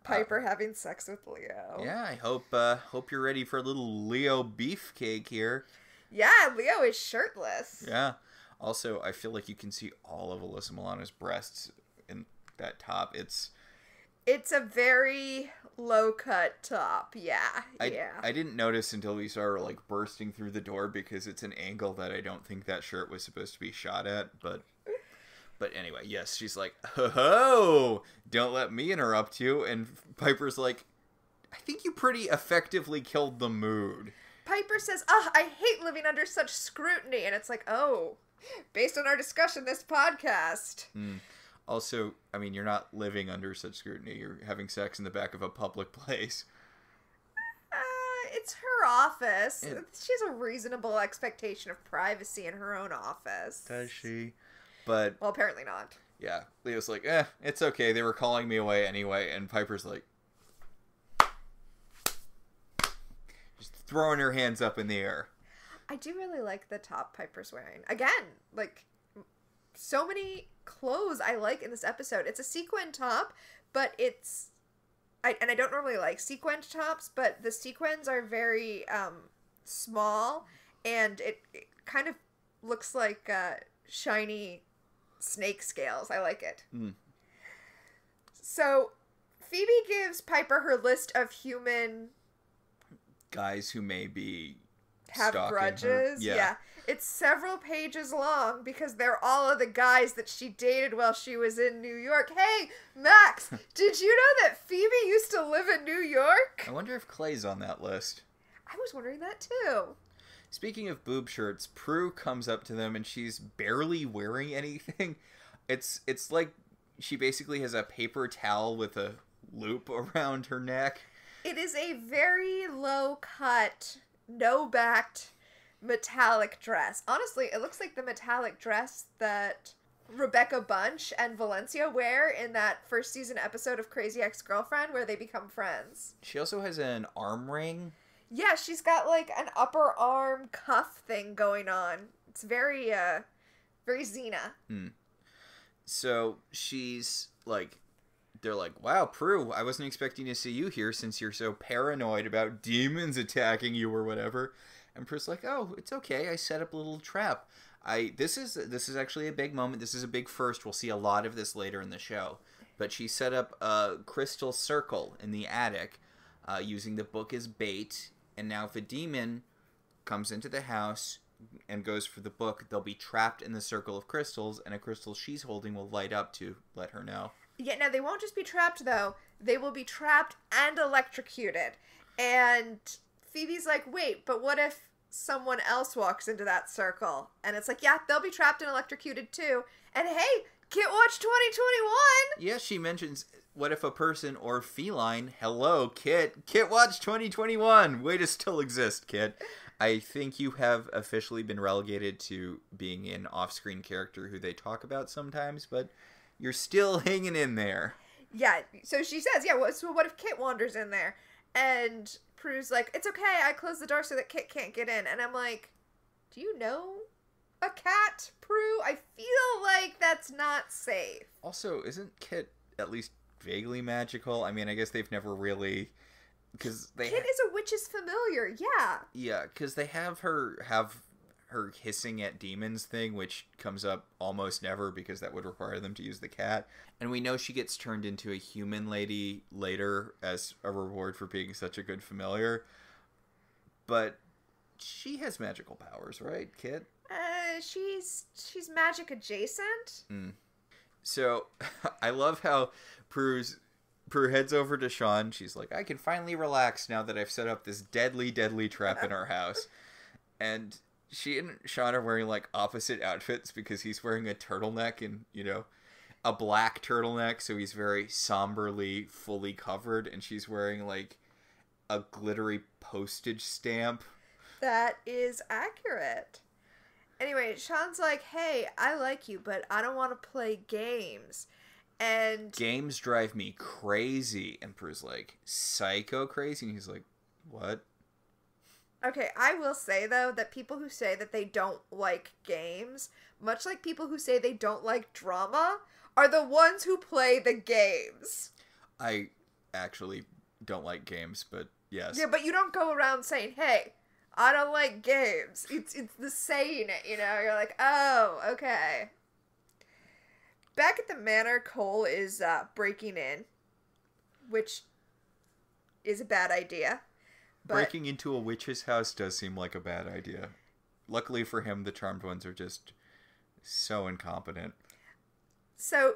Piper having sex with Leo. Yeah, I hope you're ready for a little Leo beefcake here. Yeah, Leo is shirtless. Yeah. Also, I feel like you can see all of Alyssa Milano's breasts in that top. It's It's a very low-cut top. Yeah, I didn't notice until we saw her, like, bursting through the door because it's an angle that I don't think that shirt was supposed to be shot at, but... But anyway, yes, she's like, ho, don't let me interrupt you. And Piper's like, I think you pretty effectively killed the mood. Piper says, I hate living under such scrutiny. And it's like, oh, based on our discussion this podcast. Also, I mean, you're not living under such scrutiny. You're having sex in the back of a public place. It's her office. She has a reasonable expectation of privacy in her own office. Does she? But... Well, apparently not. Yeah. Leo's like, it's okay. They were calling me away anyway. And Piper's like... just throwing her hands up in the air. I do really like the top Piper's wearing. Again, like, so many clothes I like in this episode. It's a sequin top, but it's... and I don't normally like sequined tops, but the sequins are very small, and it kind of looks like shiny... snake scales. I like it. So Phoebe gives Piper her list of human guys who may be have grudges. Yeah. It's several pages long because they're all of the guys that she dated while she was in New York. Hey, Max, did you know that Phoebe used to live in New York? I wonder if Clay's on that list. I was wondering that too. Speaking of boob shirts, Prue comes up to them and she's barely wearing anything. It's like she basically has a paper towel with a loop around her neck. It is a very low-cut, no-backed, metallic dress. Honestly, it looks like the metallic dress that Rebecca Bunch and Valencia wear in that first season episode of Crazy Ex-Girlfriend where they become friends. She also has an arm ring. Yeah, she's got, like, an upper arm cuff thing going on. It's very Xena. So, she's, like, they're like, wow, Prue, I wasn't expecting to see you here since you're so paranoid about demons attacking you or whatever. And Prue's like, oh, it's okay, I set up a little trap. This is actually a big moment. This is a big first. We'll see a lot of this later in the show. But she set up a crystal circle in the attic using the book as bait. And now if a demon comes into the house and goes for the book, they'll be trapped in the circle of crystals, and a crystal she's holding will light up to let her know. Yeah, now they won't just be trapped, though. They will be trapped and electrocuted. And Phoebe's like, wait, but what if someone else walks into that circle? And it's like, yeah, they'll be trapped and electrocuted, too. And hey, Kit Watch 2021! Yeah, she mentions... What if a person or feline? Hello, Kit. Kit Watch 2021. Way to still exist, Kit. I think you have officially been relegated to being an off-screen character who they talk about sometimes, but you're still hanging in there. Yeah, so she says, yeah, so what if Kit wanders in there? And Prue's like, it's okay, I closed the door so that Kit can't get in. And I'm like, do you know a cat, Prue? I feel like that's not safe. Also, isn't Kit at least vaguely magical? I mean, I guess they've never really... Kit is a witch's familiar, yeah. Yeah, because they have her hissing at demons thing, which comes up almost never because that would require them to use the cat. And we know she gets turned into a human lady later as a reward for being such a good familiar. But she has magical powers, right, Kit? She's magic adjacent. So, I love how Prue heads over to Sean. She's like, I can finally relax now that I've set up this deadly, deadly trap in our house. And she and Sean are wearing, like, opposite outfits because he's wearing a turtleneck and, you know, a black turtleneck, so he's very somberly fully covered. And she's wearing, like, a glittery postage stamp. That is accurate. Anyway, Sean's like, hey, I like you, but I don't want to play games. And games drive me crazy. And Prue's like, psycho crazy? And he's like, what? Okay, I will say, though, that people who say that they don't like games, much like people who say they don't like drama, are the ones who play the games. I actually don't like games, but yes. Yeah, but you don't go around saying, hey, I don't like games. It's the saying it, you know? You're like, oh, okay. Back at the Manor, Cole is breaking in. which is a bad idea. But breaking into a witch's house does seem like a bad idea. Luckily for him, the charmed ones are just so incompetent. So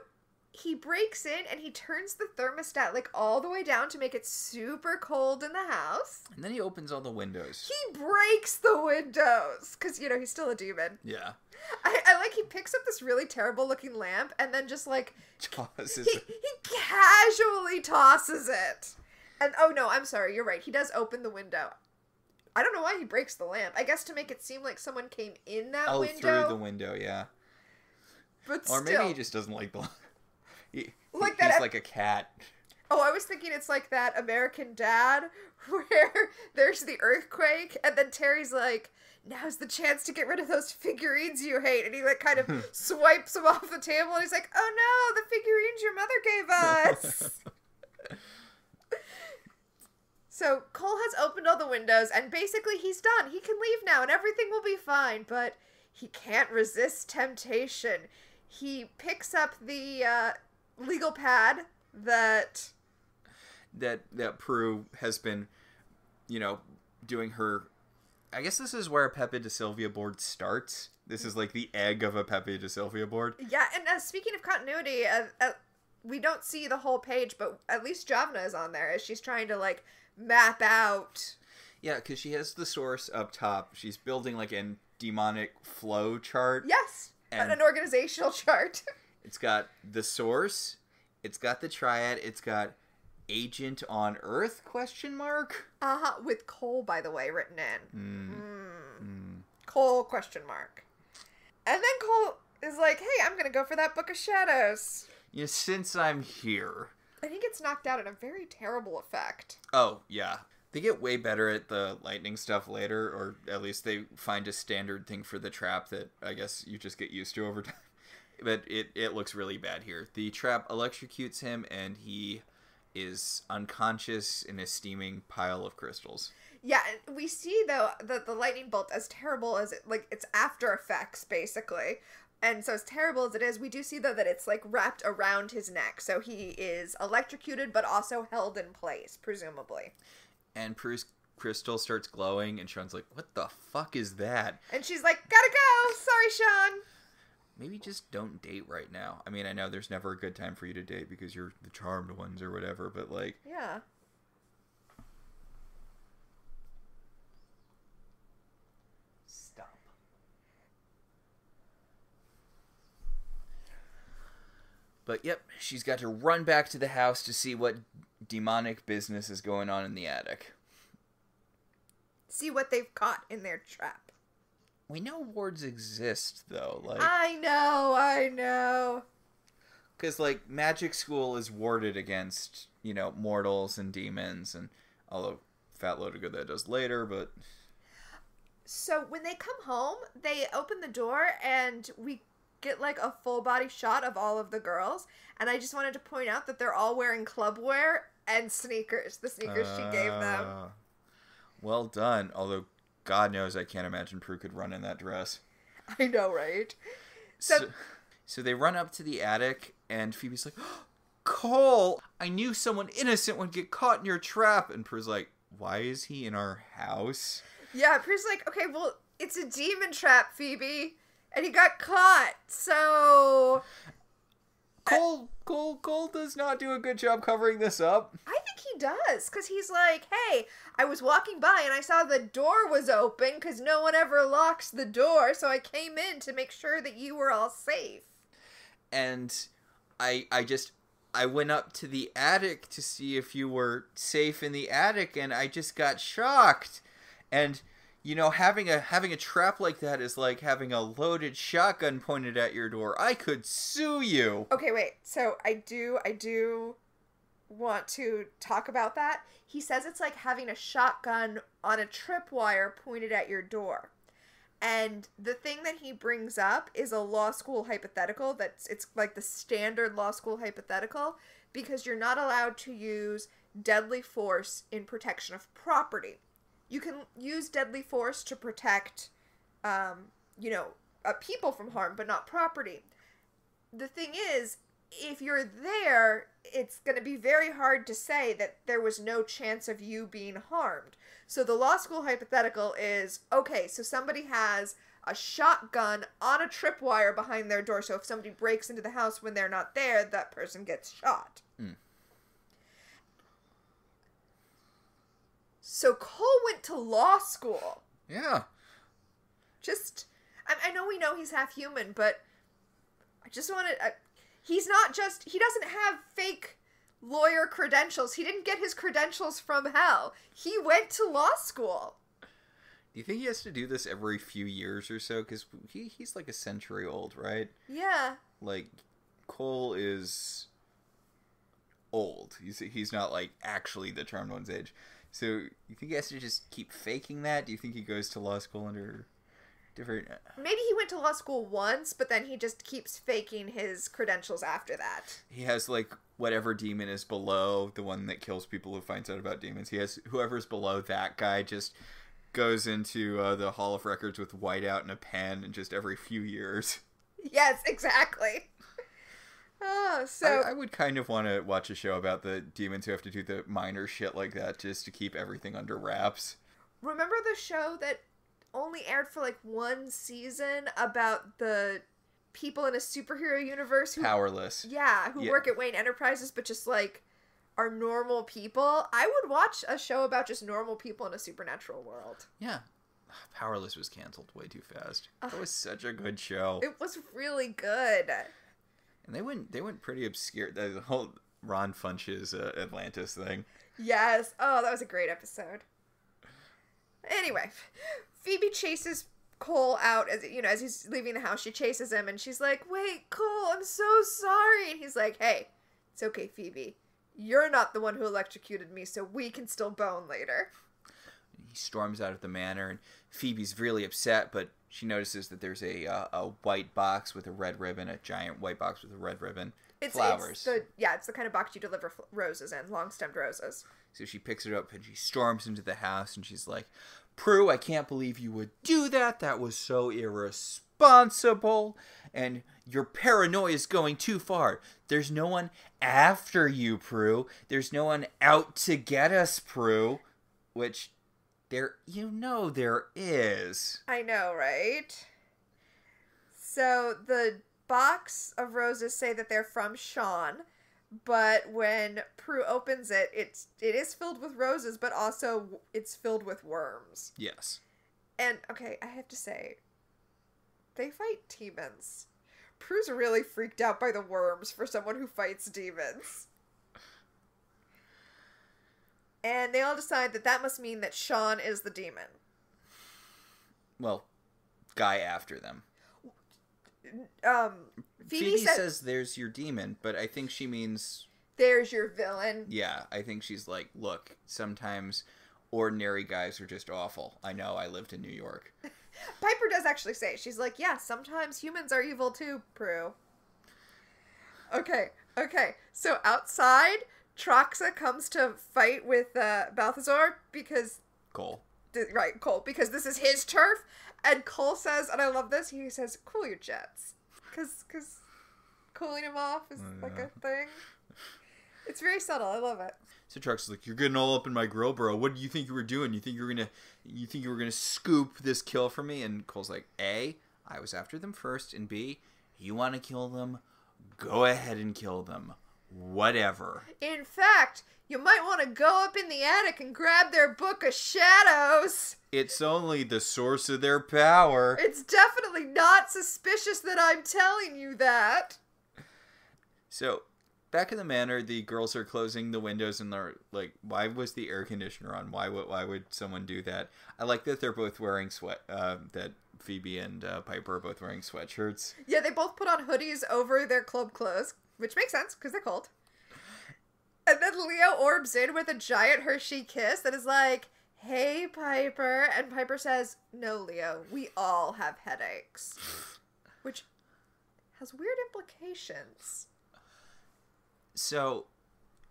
he breaks in and he turns the thermostat like all the way down to make it super cold in the house. And then he opens all the windows. He breaks the windows because, you know, he's still a demon. Yeah. I like he picks up this really terrible looking lamp and then just like Tosses he casually tosses it. And oh no, I'm sorry, you're right. He does open the window. I don't know why he breaks the lamp. I guess to make it seem like someone came in that window. Oh, through the window, yeah. But or still. maybe he just doesn't like the... He's that like a cat. Oh, I was thinking it's like that American Dad where there's the earthquake and then Terry's like, now's the chance to get rid of those figurines you hate. And he like kind of swipes them off the table and he's like, oh no, the figurines your mother gave us. So Cole has opened all the windows and basically he's done. He can leave now and everything will be fine, but he can't resist temptation. He picks up the legal pad that Prue has been, you know, doing her... I guess this is where a Pepe de Silvia board starts. This is like the egg of a Pepe de Silvia board. Yeah, and speaking of continuity, we don't see the whole page, but at least Javna is on there as she's trying to, like, map out... Yeah, because she has the source up top. She's building, like, a demonic flow chart. Yes, and an organizational chart. It's got the source, it's got the triad, it's got agent on Earth, ? Uh-huh, with Cole, by the way, written in. Cole, ? And then Cole is like, hey, I'm gonna go for that Book of Shadows. Yeah, since I'm here. And he gets knocked out in a very terrible effect. Oh, yeah. They get way better at the lightning stuff later, or at least they find a standard thing for the trap that I guess you just get used to over time. But it looks really bad here. The trap electrocutes him, and he is unconscious in a steaming pile of crystals. Yeah, and we see, though, that the lightning bolt, as terrible as it, like, it's after effects, basically. And so as terrible as it is, we do see, though, that it's, like, wrapped around his neck. So he is electrocuted, but also held in place, presumably. And Prue's crystal starts glowing, and Sean's like, what the fuck is that? And she's like, gotta go! Sorry, Sean! Maybe just don't date right now. I mean, I know there's never a good time for you to date because you're the charmed ones or whatever, but, like... Yeah. Stop. But, yep, she's got to run back to the house to see what demonic business is going on in the attic. See what they've caught in their trap. We know wards exist, though. Like, I know. Because, like, magic school is warded against, you know, mortals and demons, and although Fat Load of Good that does later, but... So, when they come home, they open the door, and we get, like, a full-body shot of all of the girls, and I just wanted to point out that they're all wearing club wear and sneakers, the sneakers she gave them. Well done, although... God knows I can't imagine Prue could run in that dress. I know, right? So they run up to the attic, and Phoebe's like, oh, Cole, I knew someone innocent would get caught in your trap. And Prue's like, why is he in our house? Yeah, Prue's like, okay, well, it's a demon trap, Phoebe. And he got caught, so... Cole does not do a good job covering this up. I think he does, because he's like, hey, I was walking by and I saw the door was open because no one ever locks the door, so I came in to make sure that you were all safe. And I went up to the attic to see if you were safe in the attic, and I just got shocked. And... you know, having a trap like that is like having a loaded shotgun pointed at your door. I could sue you. Okay, wait. So I do want to talk about that. He says it's like having a shotgun on a tripwire pointed at your door. And the thing that he brings up is a law school hypothetical. It's like the standard law school hypothetical because you're not allowed to use deadly force in protection of property. You can use deadly force to protect, people from harm, but not property. The thing is, if you're there, it's going to be very hard to say that there was no chance of you being harmed. So the law school hypothetical is, okay, so somebody has a shotgun on a tripwire behind their door, so if somebody breaks into the house when they're not there, that person gets shot. Mm. So Cole went to law school. Yeah. Just, I know he's half human, but I just want to, he's not just, he doesn't have fake lawyer credentials. He didn't get his credentials from hell. He went to law school. Do you think he has to do this every few years or so? Because he's like a century old, right? Yeah. Like, Cole is old. He's not, like, actually the Charmed One's age. So, you think he has to just keep faking that? Do you think he goes to law school under different... Maybe he went to law school once, but then he just keeps faking his credentials after that. He has, like, whatever demon is below, the one that kills people who finds out about demons. He has whoever's below that guy just goes into the Hall of Records with whiteout and a pen, and just every few years. Yes, exactly. Oh, so I would kind of want to watch a show about the demons who have to do the minor shit like that just to keep everything under wraps. remember the show that only aired for like one season about the people in a superhero universe who Powerless. who work at Wayne Enterprises but just like are normal people? I would watch a show about just normal people in a supernatural world. Yeah. Powerless was canceled way too fast. That was such a good show. It was really good. And they went pretty obscure. The whole Ron Funches Atlantis thing. Yes. Oh, that was a great episode. Anyway, Phoebe chases Cole out as he's leaving the house. She chases him and she's like, "Wait, Cole, I'm so sorry." And he's like, "Hey, it's okay, Phoebe. You're not the one who electrocuted me, so we can still bone later." He storms out of the manor, and Phoebe's really upset, but she notices that there's a white box with a red ribbon, a giant white box with a red ribbon. Flowers. It's the kind of box you deliver roses in, long-stemmed roses. So she picks it up and she storms into the house and she's like, "Prue, I can't believe you would do that. That was so irresponsible. And your paranoia is going too far. There's no one after you, Prue. There's no one out to get us, Prue." Which, there is. I know, right? So the box of roses say that they're from Sean, but when Prue opens it, it is filled with roses, but also it's filled with worms. Yes. And, okay, I have to say, they fight demons. Prue's really freaked out by the worms for someone who fights demons. And they all decide that must mean that Sean is the demon. Well, guy after them. Phoebe says there's your demon, but I think she means there's your villain. Yeah, I think she's like, look, sometimes ordinary guys are just awful. I know, I lived in New York. Piper does actually say, she's like, yeah, sometimes humans are evil too, Prue. Okay. So outside, Troxa comes to fight with Balthazar because... Cole, because this is his turf. And Cole says, and I love this, he says, "Cool your jets." Because cooling him off is like a thing. It's very subtle. I love it. So Truck's like, "You're getting all up in my grill, bro. What do you think you were doing? You think you were gonna scoop this kill for me?" And Cole's like, "A, I was after them first, and B, you want to kill them? Go ahead and kill them. Whatever. In fact, you might want to go up in the attic and grab their book of shadows. It's only the source of their power." It's definitely not suspicious that I'm telling you that. So, back in the manor, the girls are closing the windows and they're like, "Why was the air conditioner on? Why would someone do that?" I like that they're both wearing that Phoebe and Piper are both wearing sweatshirts. Yeah, they both put on hoodies over their club clothes, which makes sense because they're cold. And then Leo orbs in with a giant Hershey kiss that is like, "Hey, Piper." And Piper says, "No, Leo, we all have headaches." Which has weird implications. So,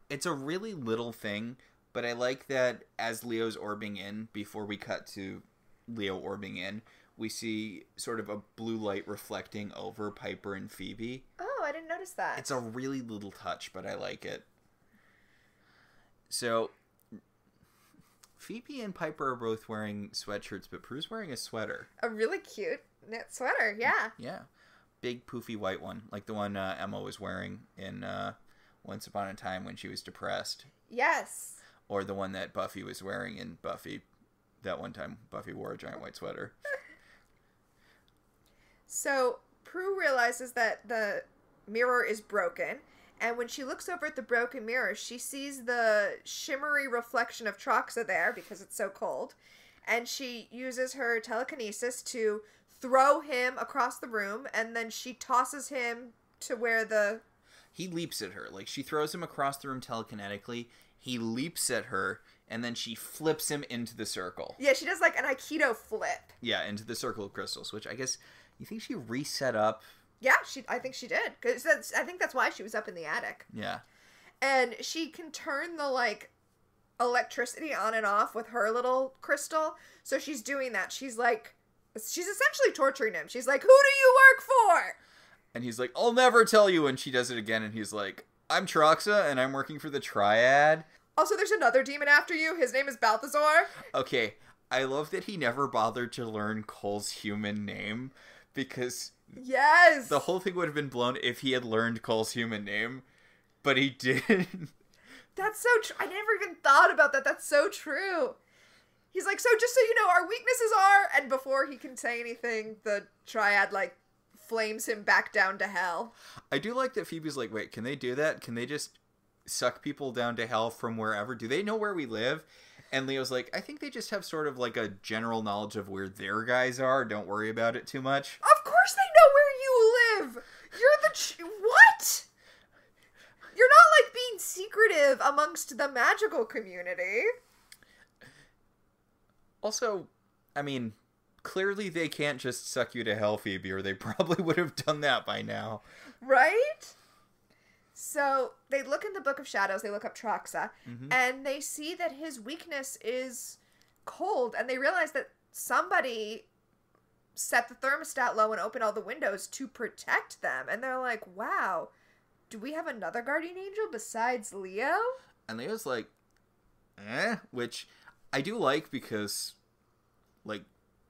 it's a really little thing, but I like that as Leo's orbing in, before we cut to Leo orbing in, we see sort of a blue light reflecting over Piper and Phoebe. Oh, I I didn't notice that. It's a really little touch, but I like it. So, Phoebe and Piper are both wearing sweatshirts, but Prue's wearing a sweater. A really cute knit sweater, yeah. Yeah. Big, poofy white one, like the one Emma was wearing in Once Upon a Time when she was depressed. Yes. Or the one that Buffy was wearing in Buffy. That one time Buffy wore a giant white sweater. So, Prue realizes that the mirror is broken, and when she looks over at the broken mirror, she sees the shimmery reflection of Troxa there, because it's so cold, and she uses her telekinesis to throw him across the room, and then she tosses him to where the... He leaps at her. Like, she throws him across the room telekinetically, he leaps at her, and then she flips him into the circle. Yeah, she does like an Aikido flip. Yeah, into the circle of crystals, which I guess... You think she reset up? Yeah, I think she did. Cause I think that's why she was up in the attic. Yeah. And she can turn the, like, electricity on and off with her little crystal. So she's doing that. She's essentially torturing him. She's like, who do you work for? And he's like, I'll never tell you. And she does it again. And he's like, I'm Troxa, and I'm working for the Triad. Also, there's another demon after you. His name is Balthazar. Okay. I love that he never bothered to learn Cole's human name. Because yes, the whole thing would have been blown if he had learned Cole's human name, but he didn't. That's so true. I never even thought about that. That's so true. He's like, so just so you know, our weaknesses are, and before he can say anything, the Triad, like, flames him back down to hell. I do like that Phoebe's like, wait, can they do that? Can they just suck people down to hell from wherever? Do they know where we live? And Leo's like, I think they just have sort of like a general knowledge of where their guys are. Don't worry about it too much. Of course they know where you live. You're the... What? You're not, like, being secretive amongst the magical community. Also, I mean, clearly they can't just suck you to hell, Phoebe, or they probably would have done that by now. Right? So, they look in the Book of Shadows, they look up Troxa, Mm-hmm. and they see that his weakness is cold, and they realize that somebody set the thermostat low and opened all the windows to protect them. And they're like, wow, do we have another guardian angel besides Leo? And Leo's like, which I do like because, like,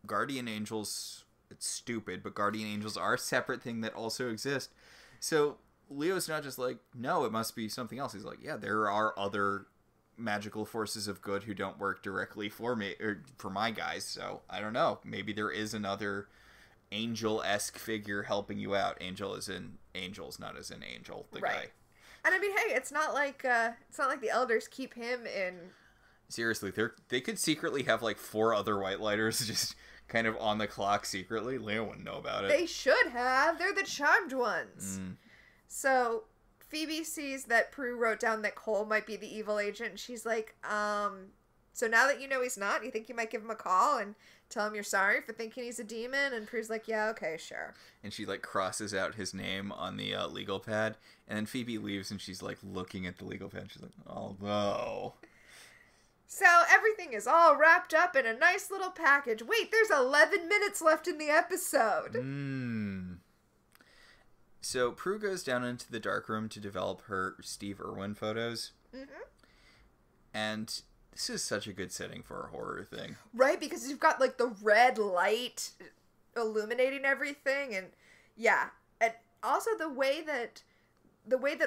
guardian angels, it's stupid, but guardian angels are a separate thing that also exist. So Leo's not just like, no, it must be something else. He's like, yeah, there are other magical forces of good who don't work directly for me, or for my guys, so I don't know. Maybe there is another angel-esque figure helping you out. Angel as in angels, not as in angel, the Right. guy. And I mean, hey, it's not like the elders keep him in. Seriously, they could secretly have like 4 other white lighters just kind of on the clock secretly. Leo wouldn't know about it. They should have. They're the charmed ones. Mm. So Phoebe sees that Prue wrote down that Cole might be the evil agent, and she's like, so now that you know he's not, you think you might give him a call and tell him you're sorry for thinking he's a demon? And Prue's like, yeah, okay, sure. And she like crosses out his name on the legal pad, and then Phoebe leaves and she's like looking at the legal pad. She's like, oh no. So everything is all wrapped up in a nice little package. Wait, there's 11 minutes left in the episode. So Prue goes down into the dark room to develop her Steve Irwin photos. Mm-hmm. And this is such a good setting for a horror thing. Right, because you've got like the red light illuminating everything, and yeah. And also the way that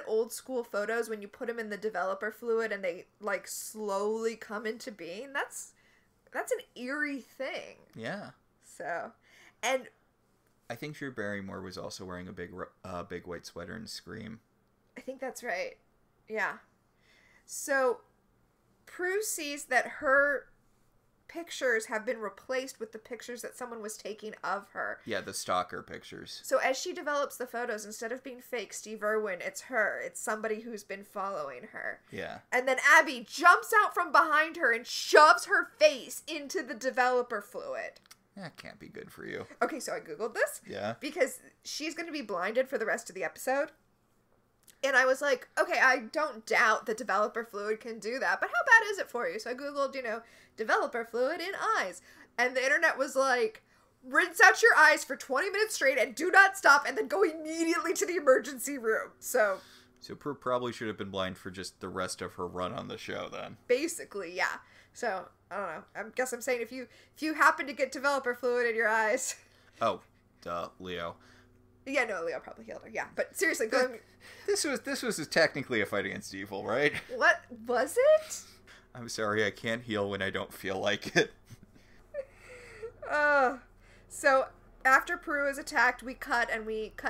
old school photos, when you put them in the developer fluid and they like slowly come into being, that's an eerie thing. Yeah. So, and I think Drew Barrymore was also wearing a big white sweater in Scream. I think that's right. Yeah. So Prue sees that her pictures have been replaced with the pictures that someone was taking of her. Yeah, the stalker pictures. So as she develops the photos, instead of being fake Steve Irwin, it's her. It's somebody who's been following her. Yeah. And then Abby jumps out from behind her and shoves her face into the developer fluid. That can't be good for you. Okay, so I Googled this. Yeah. Because she's going to be blinded for the rest of the episode. And I was like, okay, I don't doubt that developer fluid can do that, but how bad is it for you? So I Googled, developer fluid in eyes. And the internet was like, rinse out your eyes for 20 minutes straight and do not stop, and then go immediately to the emergency room. So Prue probably should have been blind for just the rest of her run on the show then. basically, yeah. So, I don't know. I guess I'm saying if you happen to get developer fluid in your eyes. Oh, duh, Leo. Yeah, no, Leo probably healed her. Yeah, but seriously, going. This was technically a fight against evil, right? What was it? I'm sorry, I can't heal when I don't feel like it. So after Prue is attacked, we cut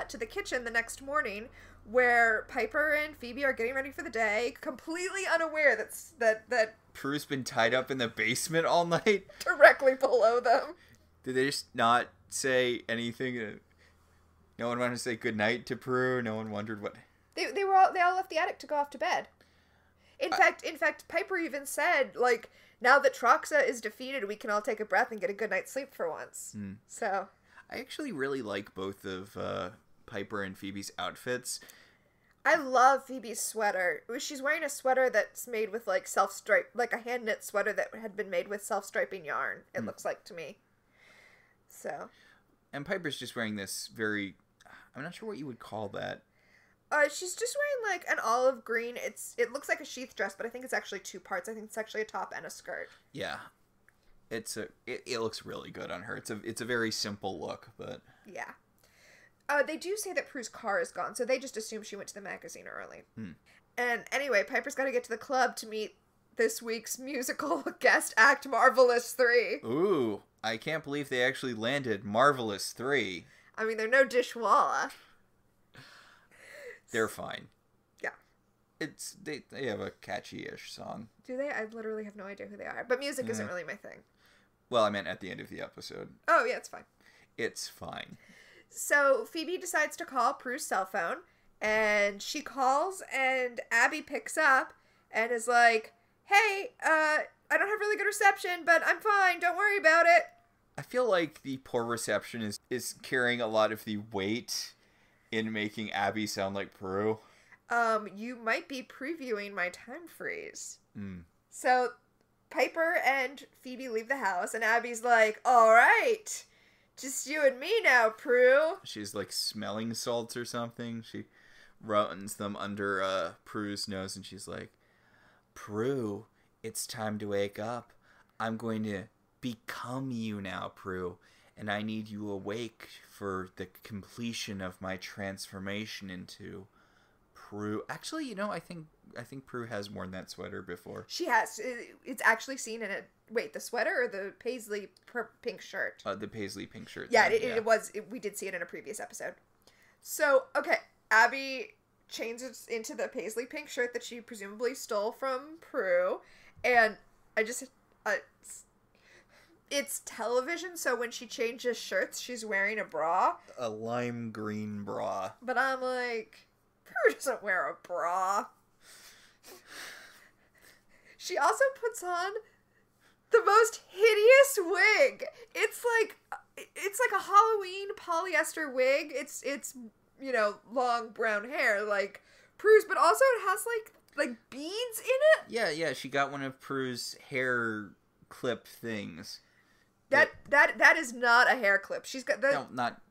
to the kitchen the next morning, where Piper and Phoebe are getting ready for the day, completely unaware that Prue's been tied up in the basement all night. Directly below them. Did they just not say anything? No one wanted to say goodnight to Prue. No one wondered what. They all left the attic to go off to bed. In fact, Piper even said, like, now that Troxa is defeated, we can all take a breath and get a good night's sleep for once. So I actually really like both of Piper and Phoebe's outfits. I love Phoebe's sweater. She's wearing a sweater that's made with, like, self-stripe, like a hand-knit sweater that had been made with self-striping yarn, it looks like to me. So. And Piper's just wearing this very, I'm not sure what you would call that. She's just wearing, like, an olive green. It looks like a sheath dress, but I think it's actually two parts. I think it's actually a top and a skirt. Yeah. It looks really good on her. It's a very simple look, but. Yeah. They do say that Prue's car is gone, so they just assume she went to the magazine early. And anyway, Piper's got to get to the club to meet this week's musical guest act, Marvelous 3. Ooh, I can't believe they actually landed Marvelous 3. I mean, they're no Dishwalla. They're fine. Yeah. They have a catchy-ish song. Do they? I literally have no idea who they are. But music isn't really my thing. Well, I meant at the end of the episode. Oh, yeah, it's fine. It's fine. So Phoebe decides to call Prue's cell phone, and she calls, and Abby picks up and is like, hey, I don't have really good reception, but I'm fine. Don't worry about it. I feel like the poor reception is carrying a lot of the weight in making Abby sound like Prue. You might be previewing my time freeze. So Piper and Phoebe leave the house, and Abby's like, all right, just you and me now, Prue. She's like smelling salts or something. She runs them under Prue's nose, and she's like, Prue, it's time to wake up. I'm going to become you now, Prue, and I need you awake for the completion of my transformation into Prue. Actually, I think Prue has worn that sweater before. She has. It's actually seen in it. Wait, the sweater or the paisley pink shirt? The paisley pink shirt. Yeah, it was. We did see it in a previous episode. So, okay, Abby changes into the paisley pink shirt that she presumably stole from Prue, and it's television, so when she changes shirts, she's wearing a bra. A lime green bra. But I'm like, Prue doesn't wear a bra. She also puts on the most hideous wig. It's like a Halloween polyester wig. It's long brown hair like Prue's, but also it has like beads in it. Yeah, she got one of Prue's hair clip things. That is not a hair clip. She's got No, not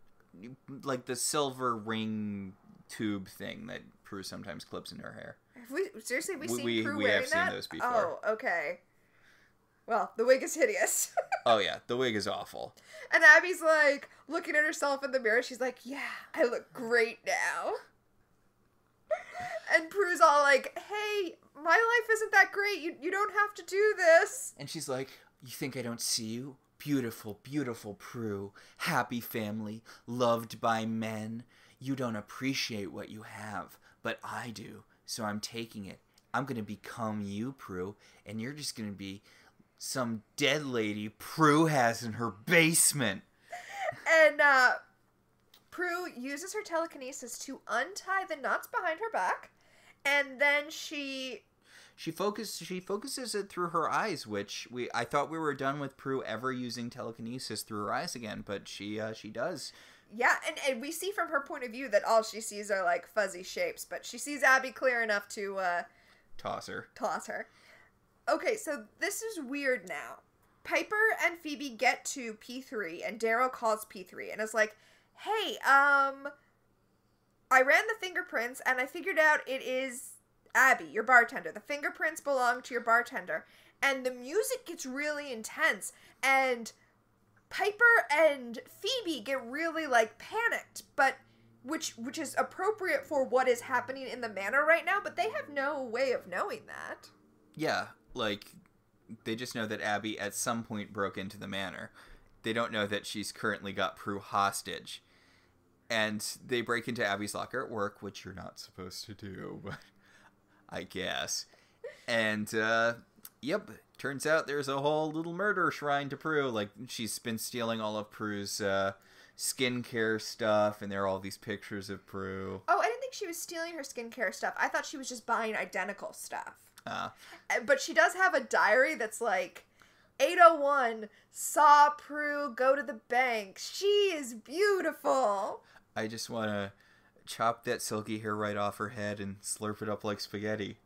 like the silver ring tube thing that Prue sometimes clips in her hair. Have we seen Prue we wearing have that? seen those before. Oh, okay. Well, the wig is hideous. Oh yeah, the wig is awful. And Abby's like looking at herself in the mirror. She's like, yeah, I look great now. And Prue's all like, hey, my life isn't that great. You don't have to do this. And she's like, you think I don't see you? Beautiful, beautiful Prue. Happy family. Loved by men. You don't appreciate what you have, but I do. So I'm taking it. I'm going to become you, Prue. And you're just going to be some dead lady Prue has in her basement. And Prue uses her telekinesis to untie the knots behind her back, and then she focuses it through her eyes, which I thought we were done with Prue ever using telekinesis through her eyes again, but she does. Yeah, and we see from her point of view that all she sees are like fuzzy shapes, but she sees Abby clear enough to toss her. Okay, so this is weird now. Piper and Phoebe get to P3, and Daryl calls P3 and is like, hey, I ran the fingerprints, and I figured out it is Abby, your bartender. The fingerprints belong to your bartender. And the music gets really intense, and Piper and Phoebe get really, like, panicked, but which is appropriate for what is happening in the manor right now, but they have no way of knowing that. Yeah, like, they just know that Abby at some point broke into the manor. They don't know that she's currently got Prue hostage. And they break into Abby's locker at work, which you're not supposed to do, but I guess. And, yep, turns out there's a whole little murder shrine to Prue. Like, she's been stealing all of Prue's skincare stuff, and there are all these pictures of Prue. Oh, I didn't think she was stealing her skincare stuff. I thought she was just buying identical stuff. But she does have a diary that's like, 8:01, saw Prue go to the bank. She is beautiful. I just want to chop that silky hair right off her head and slurp it up like spaghetti.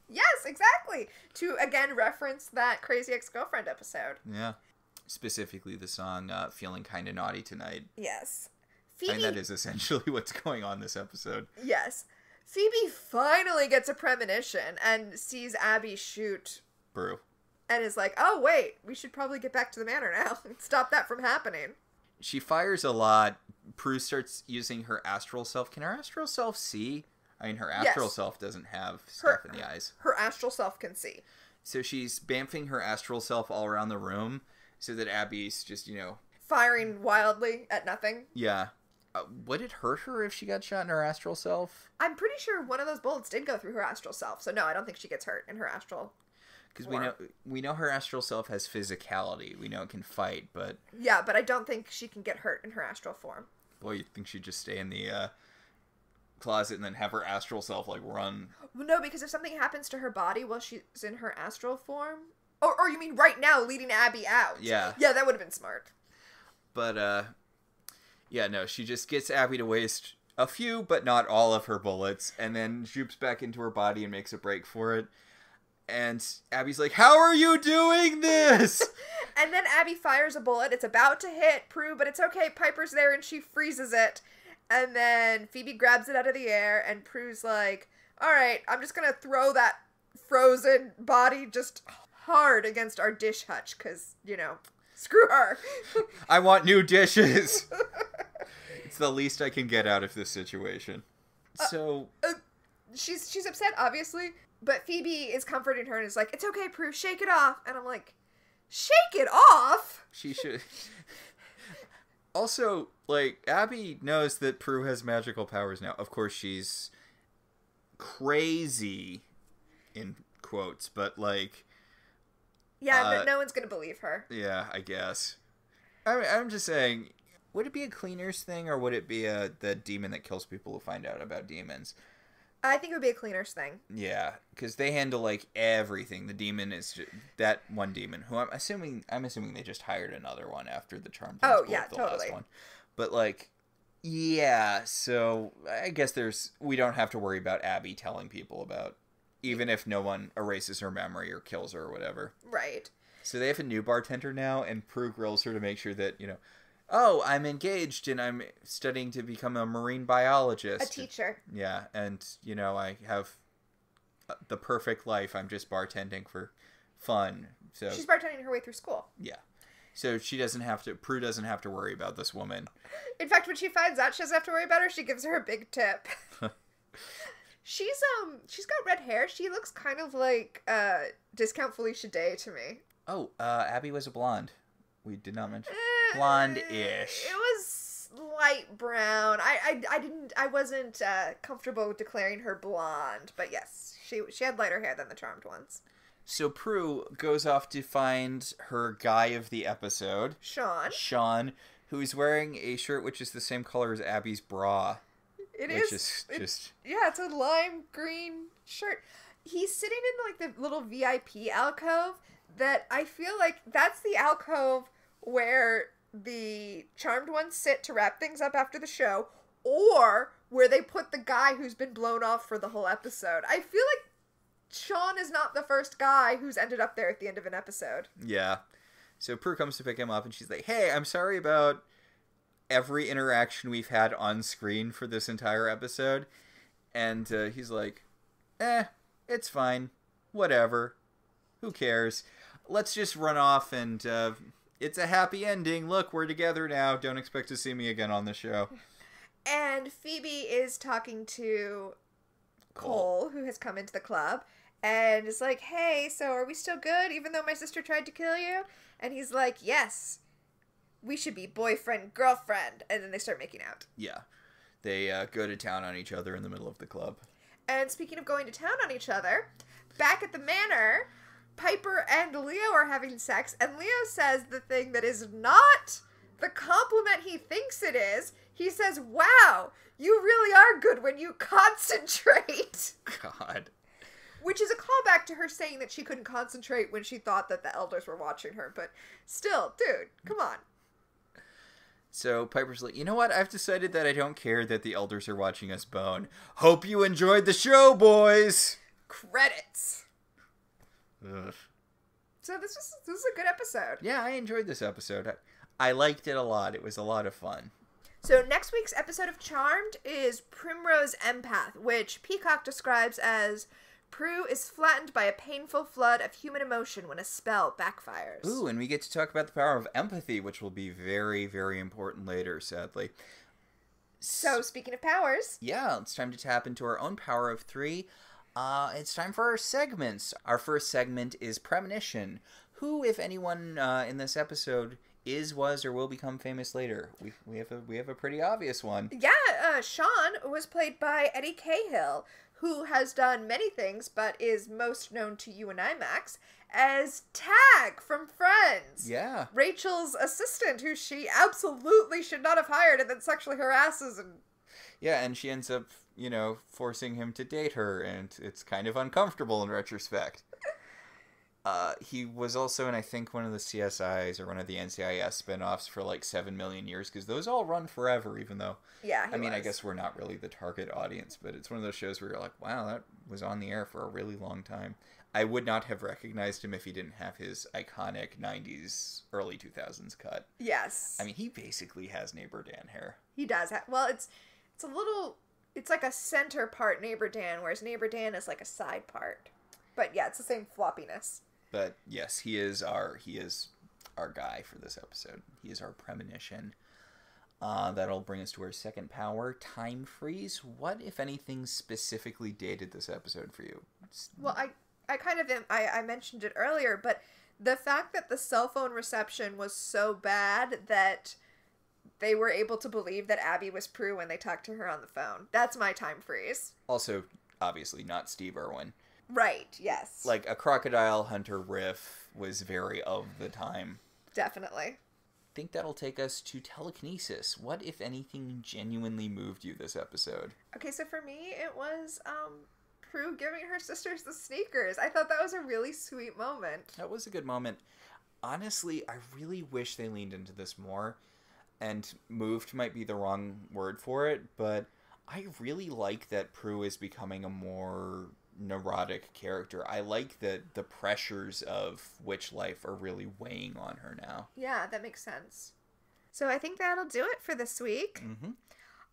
Yes, exactly. To, again, reference that Crazy Ex-Girlfriend episode. Yeah. Specifically the song Feeling Kinda Naughty Tonight. Yes. Phoebe... And that is essentially what's going on this episode. Yes. Phoebe finally gets a premonition and sees Abby shoot Prue. And is like, oh, wait, we should probably get back to the manor now and stop that from happening. She fires a lot. Prue starts using her astral self. Can her astral self see? I mean, her astral self doesn't have stuff in the eyes. Her astral self can see. So she's bamfing her astral self all around the room so that Abby's just, firing wildly at nothing. Yeah. Would it hurt her if she got shot in her astral self? I'm pretty sure one of those bullets did go through her astral self. So no, I don't think she gets hurt in her astral. Because we know her astral self has physicality. We know it can fight, but... Yeah, but I don't think she can get hurt in her astral form. Boy, you think she'd just stay in the closet and then have her astral self, like, run? No, because if something happens to her body while she's in her astral form... Or you mean right now, leading Abby out? Yeah. Yeah, that would have been smart. But, yeah, no, she just gets Abby to waste a few, but not all of her bullets, and then zoops back into her body and makes a break for it. And Abby's like, how are you doing this? And then Abby fires a bullet. It's about to hit Prue, but it's okay. Piper's there and she freezes it. And then Phoebe grabs it out of the air and Prue's like, all right, I'm just going to throw that frozen body just hard against our dish hutch because, screw her. I want new dishes. It's the least I can get out of this situation. She's upset, obviously. But Phoebe is comforting her and is like, it's okay, Prue, shake it off. And I'm like, shake it off? She should. Also, like, Abby knows that Prue has magical powers now. Of course, she's crazy, in quotes, but, like... Yeah, no one's going to believe her. Yeah, I guess. I'm just saying, would it be a cleaner's thing, or would it be the demon that kills people who find out about demons? I think it would be a cleaner's thing. Yeah, because they handle, like, everything. The demon is that one demon, who I'm assuming they just hired another one after the Charmed Ones blew up the last one. But, like, yeah, so I guess we don't have to worry about Abby telling people about, even if no one erases her memory or kills her or whatever. Right. So they have a new bartender now, and Prue grills her to make sure that, oh, I'm engaged and I'm studying to become a marine biologist. A teacher. Yeah, and, I have the perfect life. I'm just bartending for fun. So she's bartending her way through school. Yeah. So Prue doesn't have to worry about this woman. In fact, when she finds out she doesn't have to worry about her, she gives her a big tip. She's got red hair. She looks kind of like Discount Felicia Day to me. Oh, Abby was a blonde. We did not mention blonde-ish. It was light brown. I wasn't comfortable declaring her blonde, but yes, she had lighter hair than the Charmed Ones. So Prue goes off to find her guy of the episode, Sean, who's wearing a shirt which is the same color as Abby's bra. It's a lime green shirt. He's sitting in like the little VIP alcove that I feel like that's the alcove where the Charmed Ones sit to wrap things up after the show, or where they put the guy who's been blown off for the whole episode. I feel like Sean is not the first guy who's ended up there at the end of an episode. Yeah. So Prue comes to pick him up, and she's like, hey, I'm sorry about every interaction we've had on screen for this entire episode. And he's like, it's fine. Whatever. Who cares? Let's just run off, and it's a happy ending. Look, we're together now. Don't expect to see me again on the show. And Phoebe is talking to Cole, who has come into the club, and is like, hey, so are we still good, even though my sister tried to kill you? And he's like, yes, we should be boyfriend, girlfriend. And then they start making out. Yeah. They go to town on each other in the middle of the club. And speaking of going to town on each other, back at the manor, Piper and Leo are having sex, and Leo says the thing that is not the compliment he thinks it is. He says, wow, you really are good when you concentrate. God. Which is a callback to her saying that she couldn't concentrate when she thought that the elders were watching her. But still, dude, come on. So Piper's like, you know what? I've decided that I don't care that the elders are watching us bone. Hope you enjoyed the show, boys. Credits. Ugh. So this is a good episode. Yeah, I enjoyed this episode. I liked it a lot. It was a lot of fun. So next week's episode of Charmed is Primrose Empath, which Peacock describes as Prue is flattened by a painful flood of human emotion when a spell backfires. Ooh, and we get to talk about the power of empathy, which will be very, very important later, sadly. So, speaking of powers... Yeah, it's time to tap into our own power of 3. It's time for our segments. Our first segment is Premonition. Who, if anyone in this episode, was, or will become famous later? We have a pretty obvious one. Yeah, Sean was played by Eddie Cahill, who has done many things, but is most known to you and I, Max, as Tag from Friends. Yeah. Rachel's assistant, who she absolutely should not have hired and then sexually harasses. And yeah, and she ends up, forcing him to date her, and it's kind of uncomfortable in retrospect. He was also in, I think, one of the CSIs or one of the NCIS spin-offs for like 7 million years, because those all run forever, even though... Yeah, I guess we're not really the target audience, but it's one of those shows where you're like, wow, that was on the air for a really long time. I would not have recognized him if he didn't have his iconic 90s, early 2000s cut. Yes. I mean, he basically has Neighbor Dan hair. He does. Well, it's a little... It's like a center part Neighbor Dan, whereas Neighbor Dan is like a side part. But yeah, it's the same floppiness. But yes, he is our guy for this episode. He is our premonition. That'll bring us to our second power, time freeze. What, if anything, specifically dated this episode for you? Well, I mentioned it earlier, but the fact that the cell phone reception was so bad that they were able to believe that Abby was Prue when they talked to her on the phone. That's my time freeze. Also, obviously, not Steve Irwin. Right, yes. Like, a Crocodile Hunter riff was very of the time. Definitely. I think that'll take us to telekinesis. What, if anything, genuinely moved you this episode? Okay, so for me, it was Prue giving her sisters the sneakers. I thought that was a really sweet moment. That was a good moment. Honestly, I really wish they leaned into this more. And moved might be the wrong word for it, but I really like that Prue is becoming a more neurotic character. I like that the pressures of witch life are really weighing on her now. Yeah, that makes sense. So I think that'll do it for this week. Mm-hmm.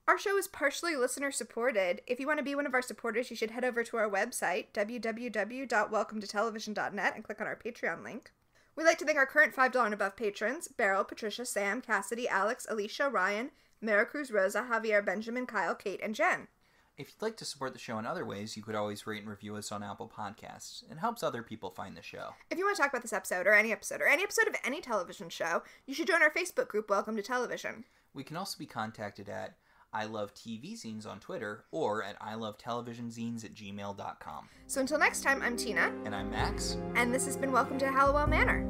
Our show is partially listener supported. If you want to be one of our supporters, you should head over to our website, www.welcometotelevision.net, and click on our Patreon link. We'd like to thank our current $5 and above patrons: Beryl, Patricia, Sam, Cassidy, Alex, Alicia, Ryan, Maricruz, Rosa, Javier, Benjamin, Kyle, Kate, and Jen. If you'd like to support the show in other ways, you could always rate and review us on Apple Podcasts. It helps other people find the show. If you want to talk about this episode, or any episode of any television show, you should join our Facebook group, Welcome to Television. We can also be contacted at I Love TV Zines on Twitter, or at ilovetelevisionzines@gmail.com. So until next time, I'm Tina. And I'm Max. And this has been Welcome to Halliwell Manor.